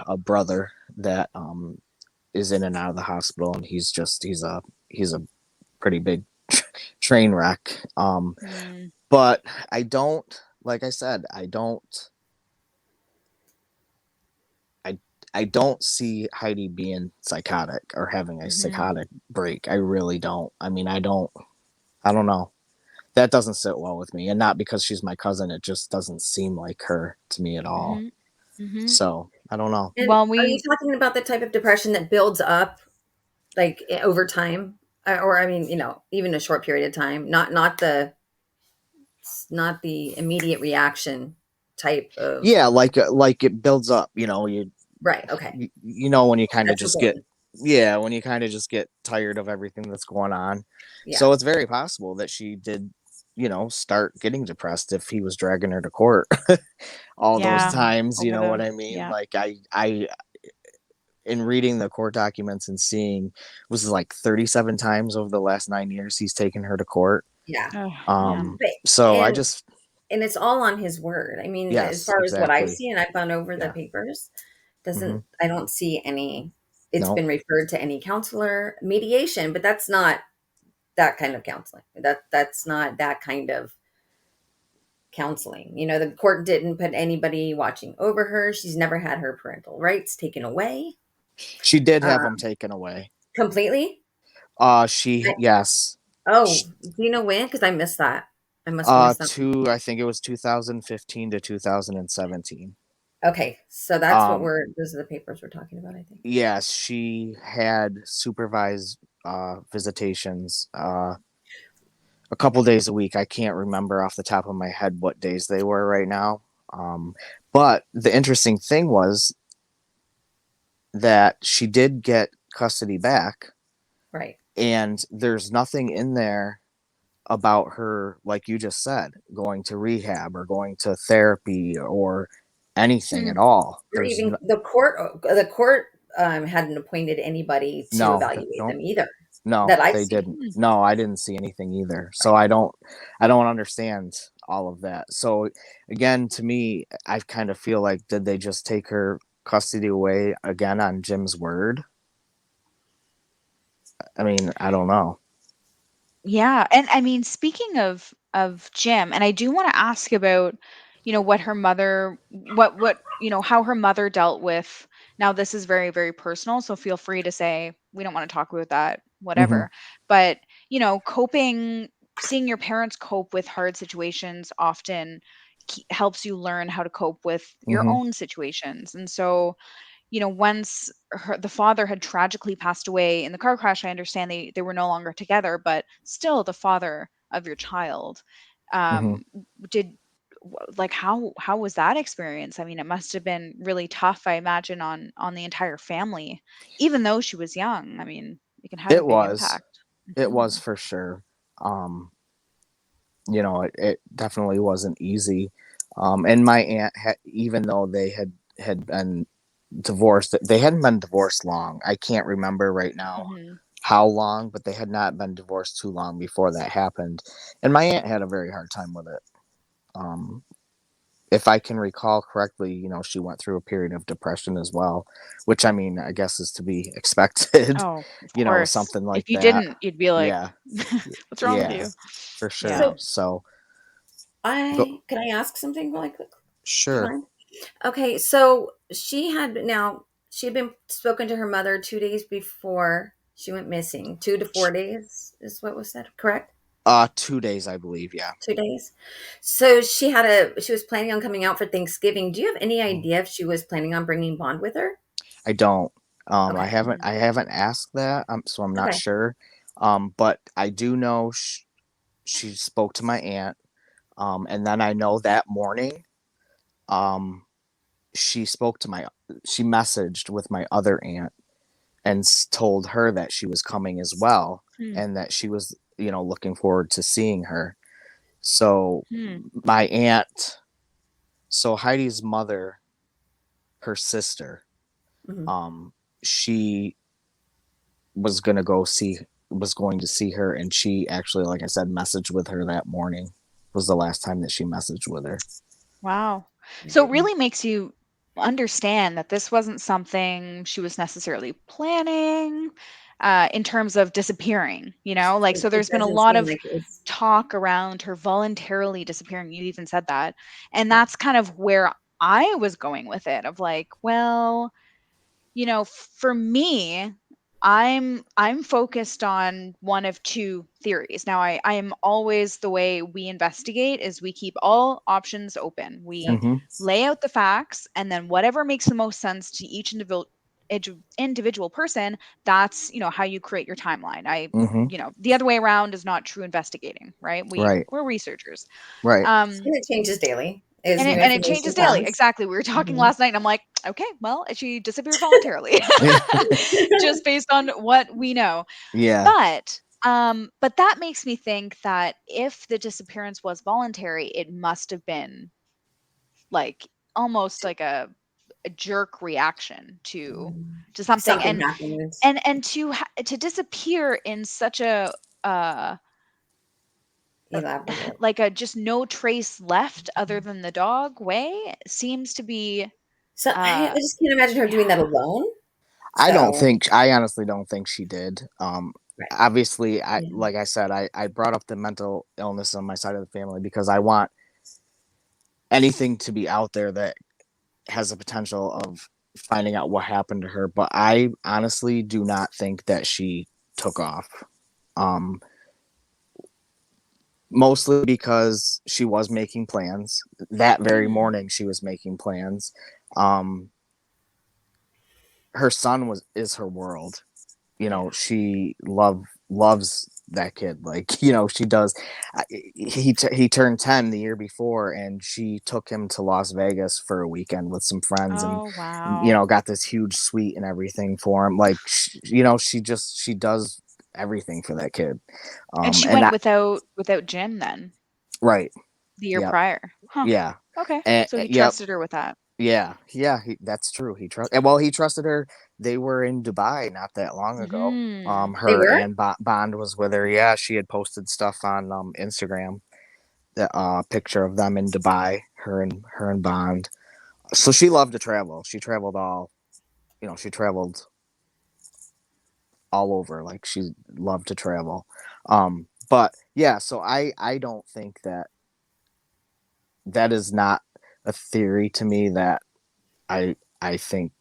a brother that is in and out of the hospital, and he's a pretty big train wreck. Mm, But I don't, like I said, I I don't see Heidi being psychotic or having a mhm. psychotic break. I really don't. I mean, I don't know. That doesn't sit well with me, and not because she's my cousin. It just doesn't seem like her to me at all. Mhm. Mhm. So I don't know. And Well, are you we talking about the type of depression that builds up like over time? Or I mean, even a short period of time, not the immediate reaction type of. Yeah, like it builds up. You know, Right. Okay. you know, when you kind of That's just get, important. yeah, when you kind of just get tired of everything that's going on. Yeah. So it's very possible that she did, you know, start getting depressed if he was dragging her to court all those yeah, times. You over know what the I mean? yeah. Like I in reading the court documents and seeing, was it like 37 times over the last 9 years he's taken her to court. Yeah. Oh, yeah. But So I and just, and it's all on his word. I mean, as yes, far as what I exactly. see, and I've gone over the Yeah. papers, Hmm. doesn't I don't see any. It's No. been referred to any counselor mediation, but that's not that kind of counseling. That's not that kind of counseling. The court didn't put anybody watching over her. She's never had her parental rights taken away She did have them uh, taken away. completely. She, I, yes. oh, do you know when? Because I missed that. I must have missed that. I think it was 2015 to 2017. Okay, so that's what Um, those are the papers we're talking about, I think. yes, she had supervised visitations a couple days a week. I can't remember off the top of my head what days they were right now. Um, but the interesting thing was that she did get custody back, Right. and there's nothing in there about her, like you just said, going to rehab or going to therapy or anything at all. Or There's even the court hadn't appointed anybody to no, evaluate no, them either no, that I've they seen. didn't. Hmm. No, I didn't see anything either. So Right. I don't understand all of that. So again, to me, I kind of feel like, did they just take her custody away again on Jim's word? I mean, I don't know. Yeah, and I mean, speaking of Jim, and I do want to ask about, what her mother, what, how her mother dealt with. Now, this is very, very personal, so feel free to say we don't want to talk about that whatever. Mhm. But, coping, seeing your parents cope with hard situations often helps you learn how to cope with your Mhm. own situations. And so, once the father had tragically passed away in the car crash, I understand they were no longer together, but still the father of your child. Mhm. Did like how was that experience? I mean, it must have been really tough, I imagine, on the entire family, even though she was young. I mean, it can have a It big was. impact. It Mhm. was for sure. Um, it definitely wasn't easy. And my aunt had, even though they had been divorced, they hadn't been divorced long. I can't remember right now Mhm. how long, but they had not been divorced too long before that happened. And my aunt had a very hard time with it. Um, if I can recall correctly, she went through a period of depression as well, which I mean, I guess is to be expected, Oh, of course. something If like you that. didn't, you'd be like, Yeah. "What's wrong with Yeah, you?" for Yeah. sure. So So, go, I can I ask something really quick? Do you sure. mind? Okay, so she had been spoken to her mother 2 days before she went missing. 2 to 4 days is what was said, correct? 2 days, I believe. Yeah. 2 days. So she was planning on coming out for Thanksgiving. Do you have any idea if she was planning on bringing Bond with her? I don't. I Okay. haven't. Mhm. I haven't asked that. So I'm not Okay. sure. But I do know she spoke to my aunt. And then I know that morning, um, she spoke to my. She messaged with my other aunt and told her that she was coming as well, Hmm. and that she was, looking forward to seeing her. So Hmm. my aunt, so Heidi's mother, her sister, Hmm. um, she was gonna go see was going to see her, and she actually, like I said, messaged with her that morning. Was the last time that she messaged with her. Wow. My So it goodness. really makes you understand that this wasn't something she was necessarily planning, in terms of disappearing, like, so It there's been a doesn't lot seem of like it was. talk around her voluntarily disappearing. You even said that. And Yeah. that's kind of where I was going with it, of like, well, for me, I'm focused on one of two theories. Now, I am always, the way we investigate is we keep all options open. We Yep. Mm-hmm. lay out the facts, and then whatever makes the most sense to each individual person, that's, how you create your timeline. Mm-hmm. The other way around is not true investigating, right? Right. We're researchers. Right. Um And it changes daily as and new it changes information daily. comes. Exactly. We were talking Mhm. last night, and I'm like, okay, well, she disappeared voluntarily, just based on what we know. Yeah. But that makes me think that if the disappearance was voluntary, it must have been like almost like a jerk reaction to something. Something and happens. and to disappear in such uh Elaborate. like a just no trace left other than the dog way seems to be So I uh just can't imagine her doing that yeah. alone. I don't So think. I honestly don't think she did. right. Obviously, I Yeah. like I said, I brought up the mental illness on my side of the family because I want anything to be out there that has the potential of finding out what happened to her. But I honestly do not think that she took off. Um, Mostly because she was making plans that very Hmm. morning. She was making plans. Um, her son is her world. Yeah. She loves that kid, like, she does. He turned 10 the year before, and she took him to Las Vegas for a weekend with some friends, and Oh, wow. got this huge suite and everything for him. Like, she does everything for that kid. And she And went I, without Jim then, right. the year Yep. prior. Huh. Yeah. Okay. So he Yep. trusted her with that. Yeah, yeah, that's true. He trusted her. They were in Dubai not that long ago. Hmm. They Her were? and Bond was with her. Yeah, she had posted stuff on Instagram, the picture of them in Dubai. Her and Bond. So she loved to travel. She traveled she traveled all over. Like, she loved to travel. But yeah, so I don't think that is not a theory to me that I think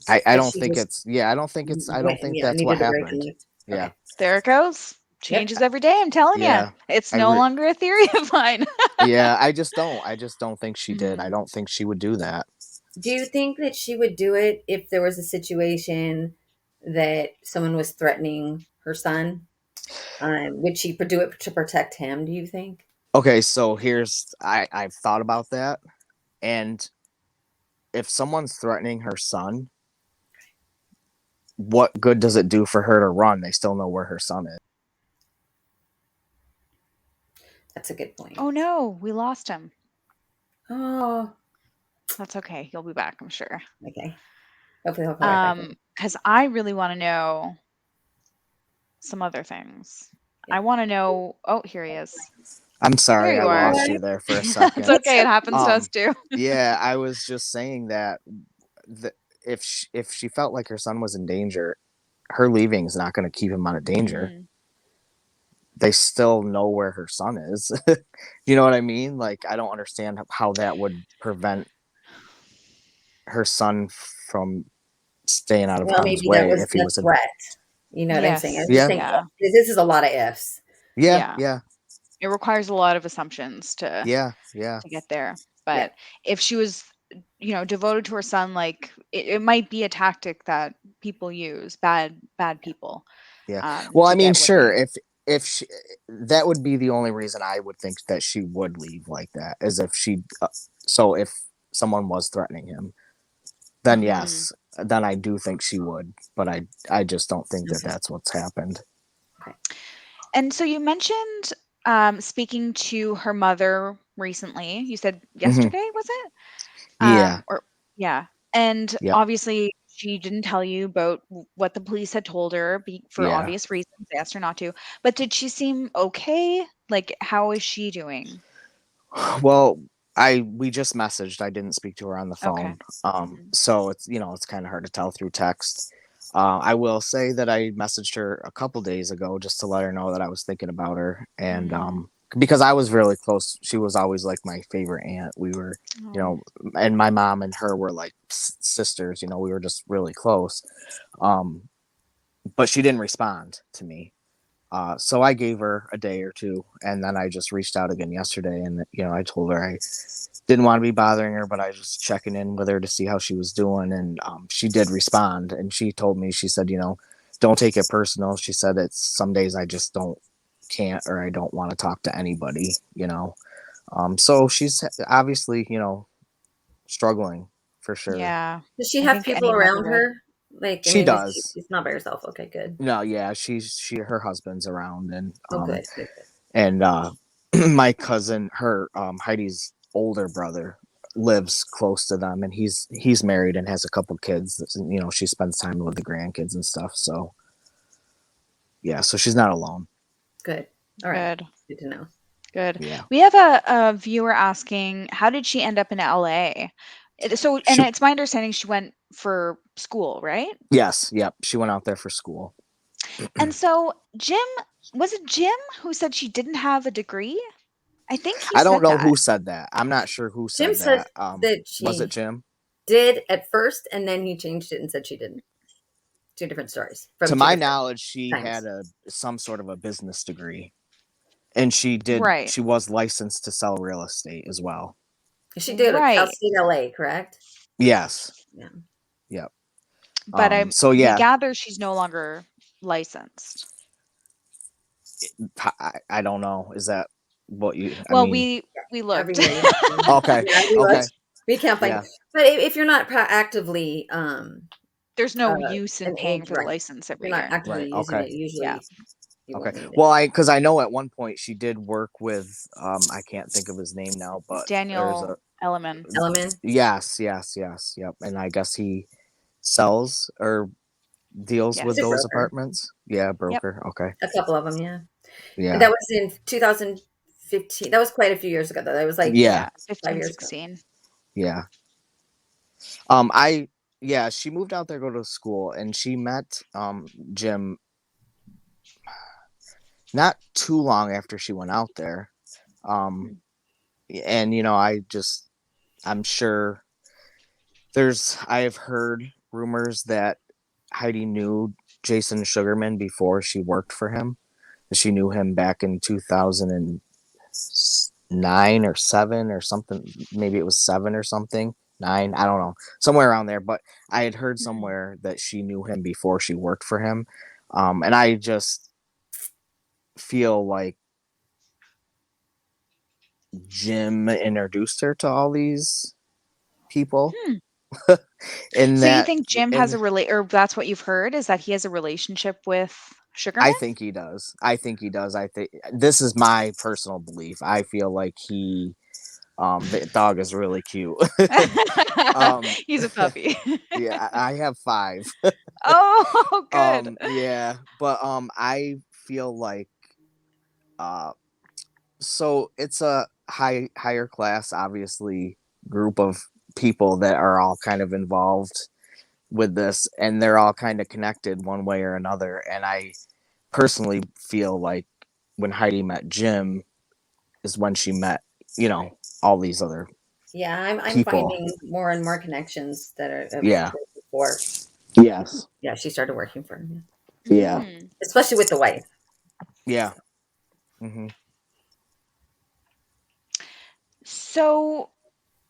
I That don't she think just it's yeah I don't think it's I don't think yeah, that's what needed a break happened. and left. Yeah. There it goes. Yep. Changes every day. I'm telling you, Yeah. it's I no longer a theory of mine. Yeah, I just don't think she did. I Mhm. don't think she would do that. Do you think that she would do it if there was a situation that someone was threatening her son? Would she do it to protect him, do you think? Okay, so I've thought about that, and if someone's threatening her son, what good does it do for her to run? They still know where her son is. That's a good point. Oh no, we lost him. Oh, That's okay. He'll be back, I'm sure. okay. Hopefully he'll call right back in. Because I really want to know some other things. Yeah. I want to know. Oh, here he is. I'm There sorry, I you are. lost you there for a It's second. okay. It happens to us too. Yeah, I was just saying that if she felt like her son was in danger, her leaving is not going to keep him out of danger. Mhm. They still know where her son is. You know what I mean? Like, I don't understand how that would prevent her son from staying out of Well, harm's maybe that way was if he the was in. threat. You know what I'm saying? I'm Yes. just Yeah, saying Yeah. this is a lot of ifs. yeah, Yeah. yeah, It requires a lot of assumptions to yeah, yeah, get there. Yeah. But if she was, devoted to her son, like it might be a tactic that people use, bad people, yeah. Well, I to mean, get what sure, they. if she, that would be the only reason I would think that she would leave like that, is if she. So if someone was threatening him, then Mhm. yes, then I do think she would. But I just don't think that Okay. that's what's happened. Okay. And so you mentioned speaking to her mother recently. You said Hmm. yesterday, was it? Yeah, Or yeah. And yep, obviously she didn't tell you about what the police had told her for yeah. obvious reasons. They asked her not to. But did she seem okay? Like how is she doing? Well, we just messaged. I didn't speak to her on the Okay. phone. Mhm. So it's kind of hard to tell through text. I will say that I messaged her a couple days ago just to let her know that I was thinking about her, and Mm. because I was really close. She was always like my favorite aunt. We were, you Oh. know, and my mom and her were like sisters. We were just really close. Um, but she didn't respond to me. So I gave her a day or two, and then I just reached out again yesterday, and I told her I didn't want to be bothering her, but I was just checking in with her to see how she was doing, and she did respond, and she told me, she said, don't take it personal. She said it's some days I just can't, or I don't want to talk to anybody. So she's obviously struggling for sure. Yeah. Does she I have think people any mother around would. her? Like, I She mean, does. she's not by herself. Okay, good. No, yeah, her husband's around, and Oh, good, good, good. and my cousin, her Heidi's older brother, lives close to them, and he's married and has a couple kids. She spends time with the grandkids and stuff. So yeah, so she's not alone. Good. All right. Good. Good to know. Good. Yeah, We have a viewer asking, how did she end up in LA? So, and she it's my understanding she went for school, right? yes, yep. She went out there for school. And so was it Jim who said she didn't have a degree? I think he I don't said know that. who said that. I'm not sure who Jim said says that. that Was it she Jim? did at first, and then he changed it and said she didn't. Two different stories from To two my different knowledge, she had times. some sort of a business degree, and she did. Right. She was licensed to sell real estate as well. She did at Cal Right. State LA, correct? Yes. Yeah. Yep. But So we yeah, gather she's no longer licensed. I don't know. Is that what you? I Well, mean, we Every looked. year you have to. okay, Yeah, we okay, looked. We can't find yeah, it. But if you're not actively There's no use in an paying age, for the right? license If you're every not year. actively right, using okay, it, Yeah. usually you okay. won't need it. Well, because I know at one point she did work with I can't think of his name now, but there's a Daniel Elliman. Element. yes, yes, yes, yep, and I guess he sells or deals He's with a Yes. those broker. apartments. Yeah, Yep. broker. Okay, A couple of them, yeah. And yeah, that was in 2015. That was quite a few years ago, though. That was like yeah, Yeah. 5 15, years ago. 16. yeah. Yeah, she moved out there to go to school, and she met Jim not too long after she went out there. Um, Hmm. and I'm sure I have heard rumors that Heidi knew Jason Sugarman before she worked for him. She knew him back in 2009 or 7 or something. Maybe it was 7 or something. 9, I don't know, somewhere around there. But I had heard somewhere that she knew him before she worked for him, and I just feel like Jim introduced her to all these people, Hmm. and So you that, think Jim has and a or that's what you've heard, is that he has a relationship with I Sugarman? think he does. I think he does. I think this is my personal belief. I feel like the dog is really cute. um, He's a puppy. yeah, I have 5. Oh, good. Yeah, but I feel like uh, so it's a higher class, obviously, group of people that are all kind of involved with this, and they're all kind of connected one way or another. And I personally feel like when Heidi met Jim is when she met, all these other Yeah, I'm people. finding more and more connections that are of Yeah. before. Yes. Yeah, she started working for him, Yeah. Hmm. especially with the wife. Yeah. Hmm. So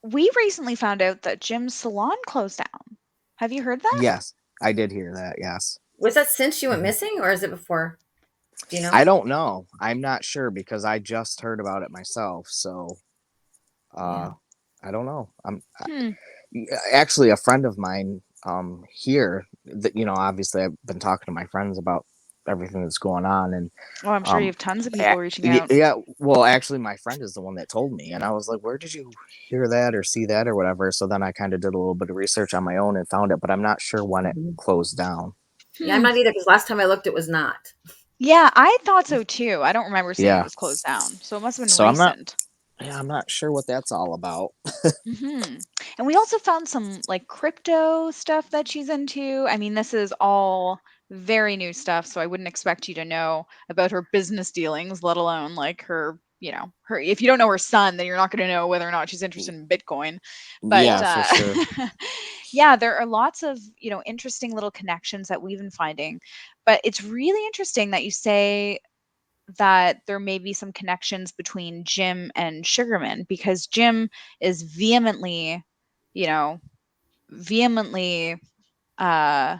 we recently found out that Jim's salon closed down. Have you heard that? Yes, I did hear that. Yes. Was that since she went Hmm. missing, or is it before? Do you know? I don't know. I'm not sure because I just heard about it myself. So Yeah. uh, I don't know. Hmm. Actually a friend of mine here that obviously I've been talking to my friends about everything that's going on, and Oh, I'm sure you um have tons of people reaching out. yeah, well, actually my friend is the one that told me, and I was like, where did you hear that or see that or whatever? So then I kind of did a little bit of research on my own and found it, but I'm not sure when it Mhm. closed down. Yeah, I'm Hmm. not either because last time I looked, it was not. Yeah, I thought so too. I don't remember seeing it Yeah, was closed down, so it must have been so recent. I'm not sure what that's all about. Hmm. And we also found some like crypto stuff that she's into. I mean, this is all very new stuff, so I wouldn't expect you to know about her business dealings, let alone like her, if you don't know her son, then you're not going to know whether or not she's interested in Bitcoin. But Yeah, for sure. yeah, there are lots of, interesting little connections that we've been finding. But it's really interesting that you say that there may be some connections between Jim and Sugarman, because Jim is you know, vehemently uh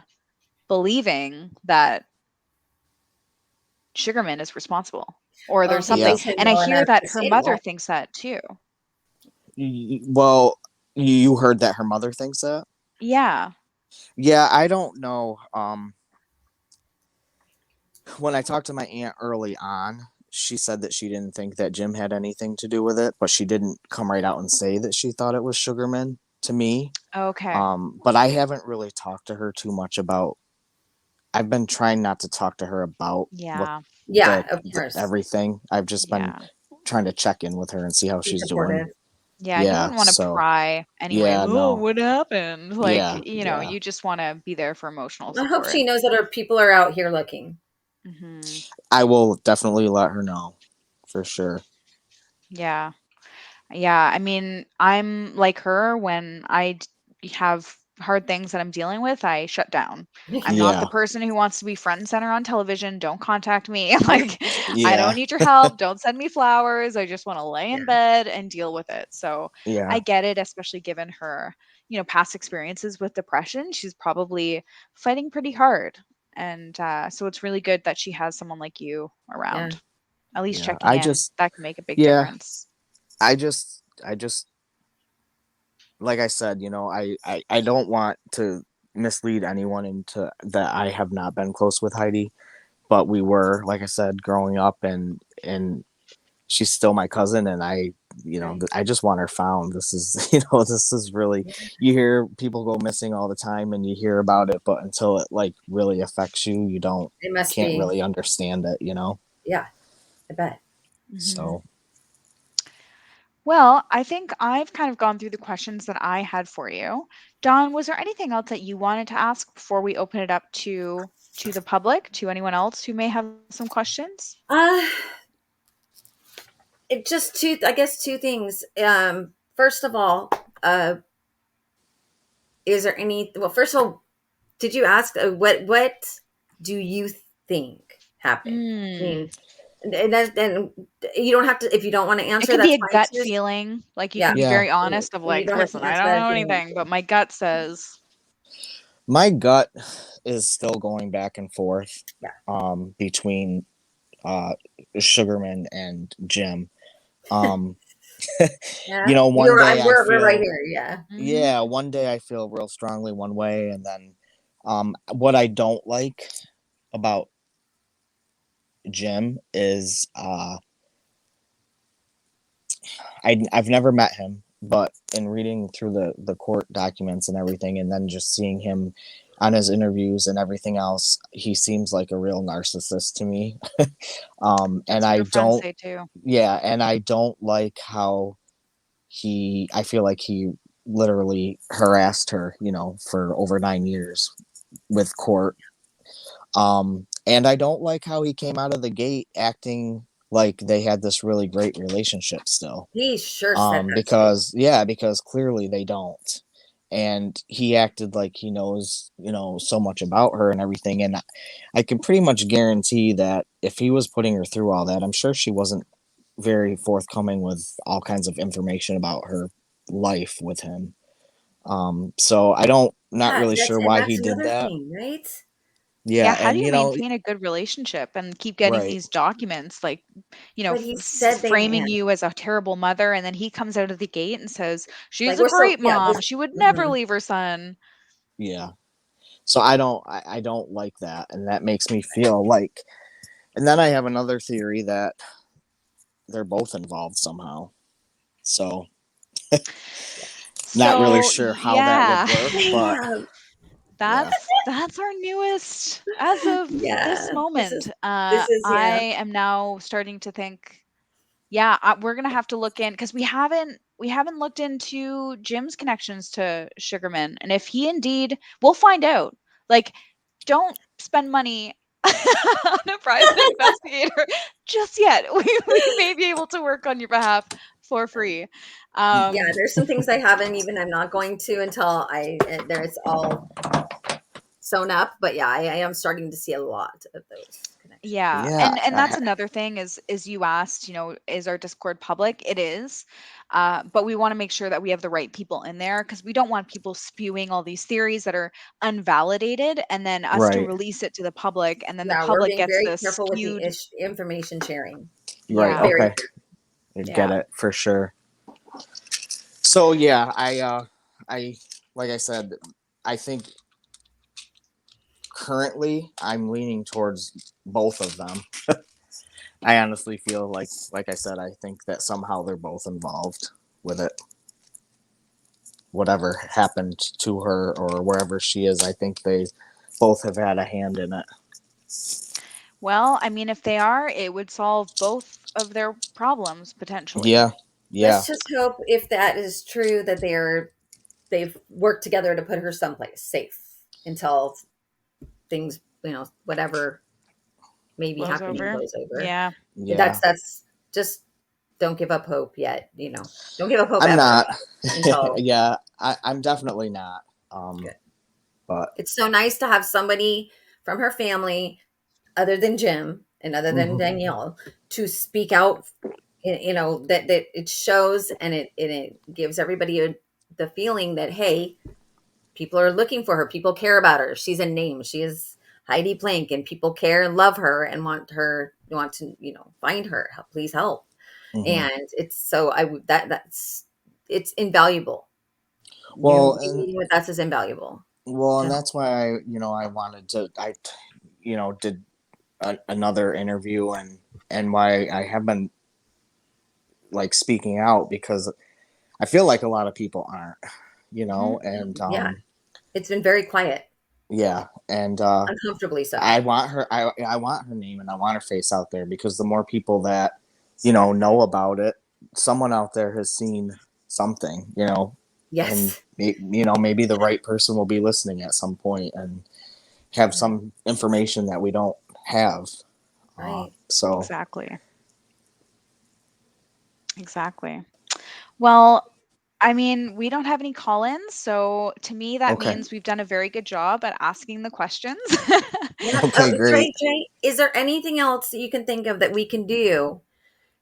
believing that Sugarman is responsible, or Well, there's he Yeah. something. needs to And I know hear enough that to her say mother that. thinks that too. Well, you heard that her mother thinks that? Yeah. Yeah, I don't know. When I talked to my aunt early on, she said that she didn't think that Jim had anything to do with it, but she didn't come right out and say that she thought it was Sugarman to me. Okay. But I haven't really talked to her too much about. I've been trying not to talk to her about what Yeah. Yeah, of course. everything. I've just been Yeah. trying to check in with her and see how Be she's doing. supportive. Yeah, you Yeah. wouldn't want to So pry anyway. yeah, Oh, no. what happened? Like, Yeah, yeah. you just want to be there for emotional I hope support. she knows that our people are out here looking. Hmm. I will definitely let her know for sure. Yeah. Yeah, I mean, I'm like her when have hard things that I'm dealing with, I shut down. I'm not the Yeah, person who wants to be front and center on television. Don't contact me. Like, I don't yeah, need your help. Don't send me flowers. I just want to lay Yeah. in bed and deal with it. So I yeah, get it, especially given her, past experiences with depression. She's probably fighting pretty hard. And so it's really good that she has someone like you Yeah. around, at least yeah. checking in. That can make a big Yeah, difference. I just, like I said, I don't want to mislead anyone into that I have not been close with Heidi, but we were, like I said, growing up, and she's still my cousin, and Right. I just want her found. This is, this is really, you hear people go missing all the time and you hear about it, but until it like really affects you, It must can't be. really understand it. Yeah, I bet. Mhm. So, Well, I think I've kind of gone through the questions that I had for you. Don, was there anything else that you wanted to ask before we open it up to the public, to anyone else who may have some questions? Uh, it just two. I guess two things. First of all, is there any? Well, first of all, did you ask what? do you think happened? I Mm. mean, and you don't have to, if you don't want to It answer, can be that's a fine gut too. feeling. Like you Yeah, can be Yeah. very honest of you like, don't have to listen, I answer don't that if know you don't want anything, to. but my gut says, My gut is still going back and forth Yeah, between uh, Sugarman and Jim. Um, yeah. you know, one day I We're right feel, here. Yeah, mm-hmm. yeah, one day I feel real strongly one way, and then what I don't like about Jim is I've never met him, but in reading through the court documents and everything, and then just seeing him on his interviews and everything else, he seems like a real narcissist to me. And That's what I her friends don't, say too. yeah, and I don't like how I feel like he literally harassed her, you know, for over 9 years with court. And I don't like how he came out of the gate acting like they had this really great relationship still. he sure said that too. Because clearly they don't. And he acted like he knows, you know, so much about her and everything. And I can pretty much guarantee that if he was putting her through all that, I'm sure she wasn't very forthcoming with all kinds of information about her life with him. So I don't, not Yeah, really sure why he that's did another that. thing, right? Yeah, Yeah, how do and you you know, maintain a good relationship and keep getting right. these documents like, But he said they framing ran. you as a terrible mother, and then he comes out of the gate and says, Like "She's a we're so great yeah, mom. She would never mhm. leave her son." Yeah. So I don't like that, and that makes me feel like. And then I have another theory that they're both involved somehow. So not really So, sure how that would yeah. work, but Yeah, yeah, That's our newest as of this yeah. moment. This is yeah. I am now starting to think, yeah, we're gonna have to look in because we haven't looked into Jim's connections to Sugarman, and if he indeed, we'll find out. Like, don't spend money on a private investigator just yet. We may be able to work on your behalf for free. Yeah, Um, there's some things I haven't even I'm not going to until there it's all sewn up. But yeah, I am starting to see a lot of those connections. Yeah, yeah, and that's another thing is you asked, is our Discord public? It is. But we want to make sure that we have the right people in there because we don't want people spewing all these theories that are unvalidated and then us to right, release it to the public and then the Yeah, we're public being gets very this careful with the skewed. information sharing. right, Yeah. Very okay, I get Yeah. it for sure. So yeah, I like I said, I think currently I'm leaning towards both of them. I honestly feel like I said, I think that somehow they're both involved with it. Whatever happened to her or wherever she is, I think they both have had a hand in it. Well, I mean, if they are, it would solve both of their problems potentially. Yeah, yeah, Let's just hope if that is true that they've worked together to put her someplace safe until things, whatever may be Blows happening over. blows over. Yeah. yeah. That's just don't give up hope yet, Don't give up hope I'm ever not. until Yeah, I'm definitely not. good. But It's so nice to have somebody from her family other than Jim and other than mhm, Danielle to speak out, that it shows and it gives everybody the feeling that, hey, people are looking for her. People care about her. She's a name. She is Heidi Plank, and people care and love her and want to, find her. Please help. mhm. And it's so that's it's invaluable. Well, You meeting with us is invaluable to and help. that's why I wanted to did another interview, and why I have been like speaking out because I feel like a lot of people aren't, Hmm. and Yeah, it's been very quiet, yeah, and uncomfortably so. I want her name and I want her face out there because the more people that know about it, someone out there has seen something, and Yes, maybe the right person will be listening at some point and have some information that we don't have. right. So Exactly. Exactly. Well, I mean, we don't have any call-ins, so to me that Okay. means we've done a very good job at asking the questions. Yeah. Okay, great. Trey, is there anything else that you can think of that we can do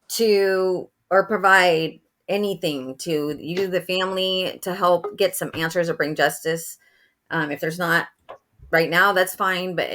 to or provide anything to you, the family, to help get some answers or bring justice? If there's not right now, that's fine. But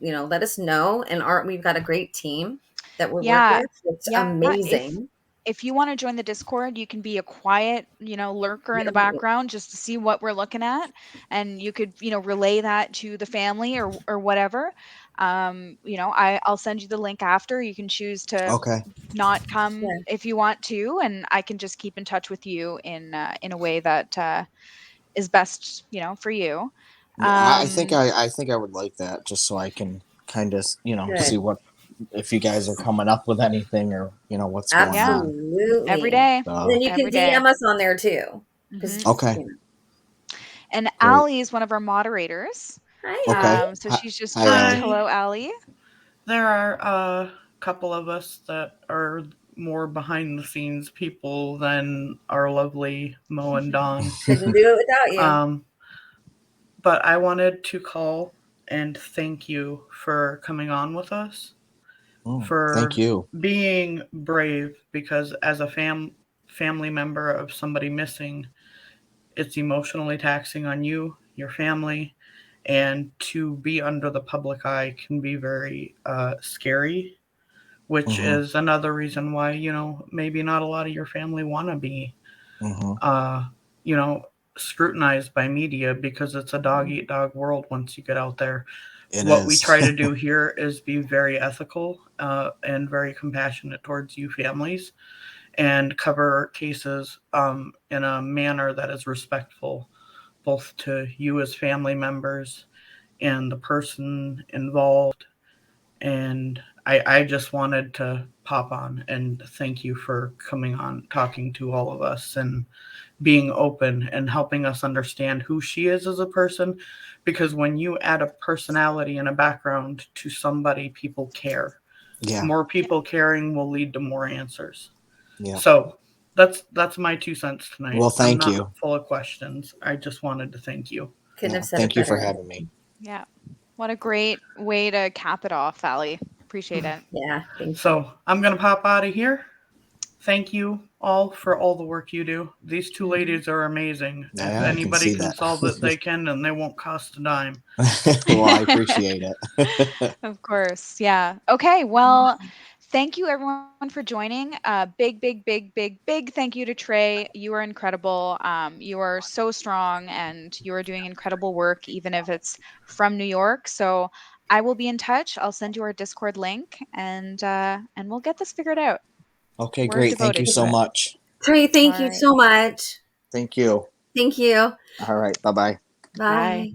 let us know. And we've got a great team that we work Yeah. with. It's Yeah, amazing. if you wanna join the Discord, you can be a quiet, lurker in the Yeah, background just to see what we're looking at, and you could, relay that to the family or whatever. I'll send you the link after. You can choose to Okay. not come yeah, if you want to, and I can just keep in touch with you in a way that, is best, for you. Yeah, Um, I think I would like that just so I can kind of see good. what if you guys are coming up with anything or what's going yeah, on. every Absolutely. day, And then So you can every day. DM us on there too. Mhm. Because, okay, And great. Allie is one of our moderators. hi, Okay. Allie. So she's just Hi, joined. Allie. Hi. Hello, Allie. There are a couple of us that are more behind the scenes people than our lovely Mo and Don. Couldn't do it without you. Um, but I wanted to call and thank you for coming on with us, Thank for you. being brave, because as a family member of somebody missing, it's emotionally taxing on you, your family, and to be under the public eye can be very scary, which Hmm. is another reason why, maybe not a lot of your family want to be, Hmm. uh, you know, scrutinized by media, because it's a dog eat dog world once you get out there. It What we is. try to do here is be very ethical and very compassionate towards you families, and cover cases in a manner that is respectful both to you as family members and the person involved. And I just wanted to pop on and thank you for coming on, talking to all of us, and being open and helping us understand who she is as a person. Because when you add a personality and a background to somebody, people care. Yeah. More Yeah. people caring will lead to more answers. Yeah. So that's my 2 cents tonight. Well, I'm thank not you. full of questions. I just wanted to thank you. Couldn't have Yeah. said it Thank you for better. having me. Yeah. What a great way to cap it off, Allie. Appreciate it. Yeah, thank you. So I'm gonna pop out of here. Thank you all for all the work you do. These two Mhm. ladies are amazing. If Yeah, I can anybody see can that. solve it, they can, and they won't cost a dime. Well, I appreciate it. Of course. Yeah. Okay. Well, thank you everyone for joining. Big, big, big, big, big thank you to Trey. You are incredible. You are so strong and you are doing incredible work, even if it's from New York. So I will be in touch. I'll send you our Discord link and we'll get this figured out. Okay, We're great. Thank you devoted to so it. much. Trey, All thank you right. so much. Thank you. Thank you. All right. Bye bye. Bye. Bye.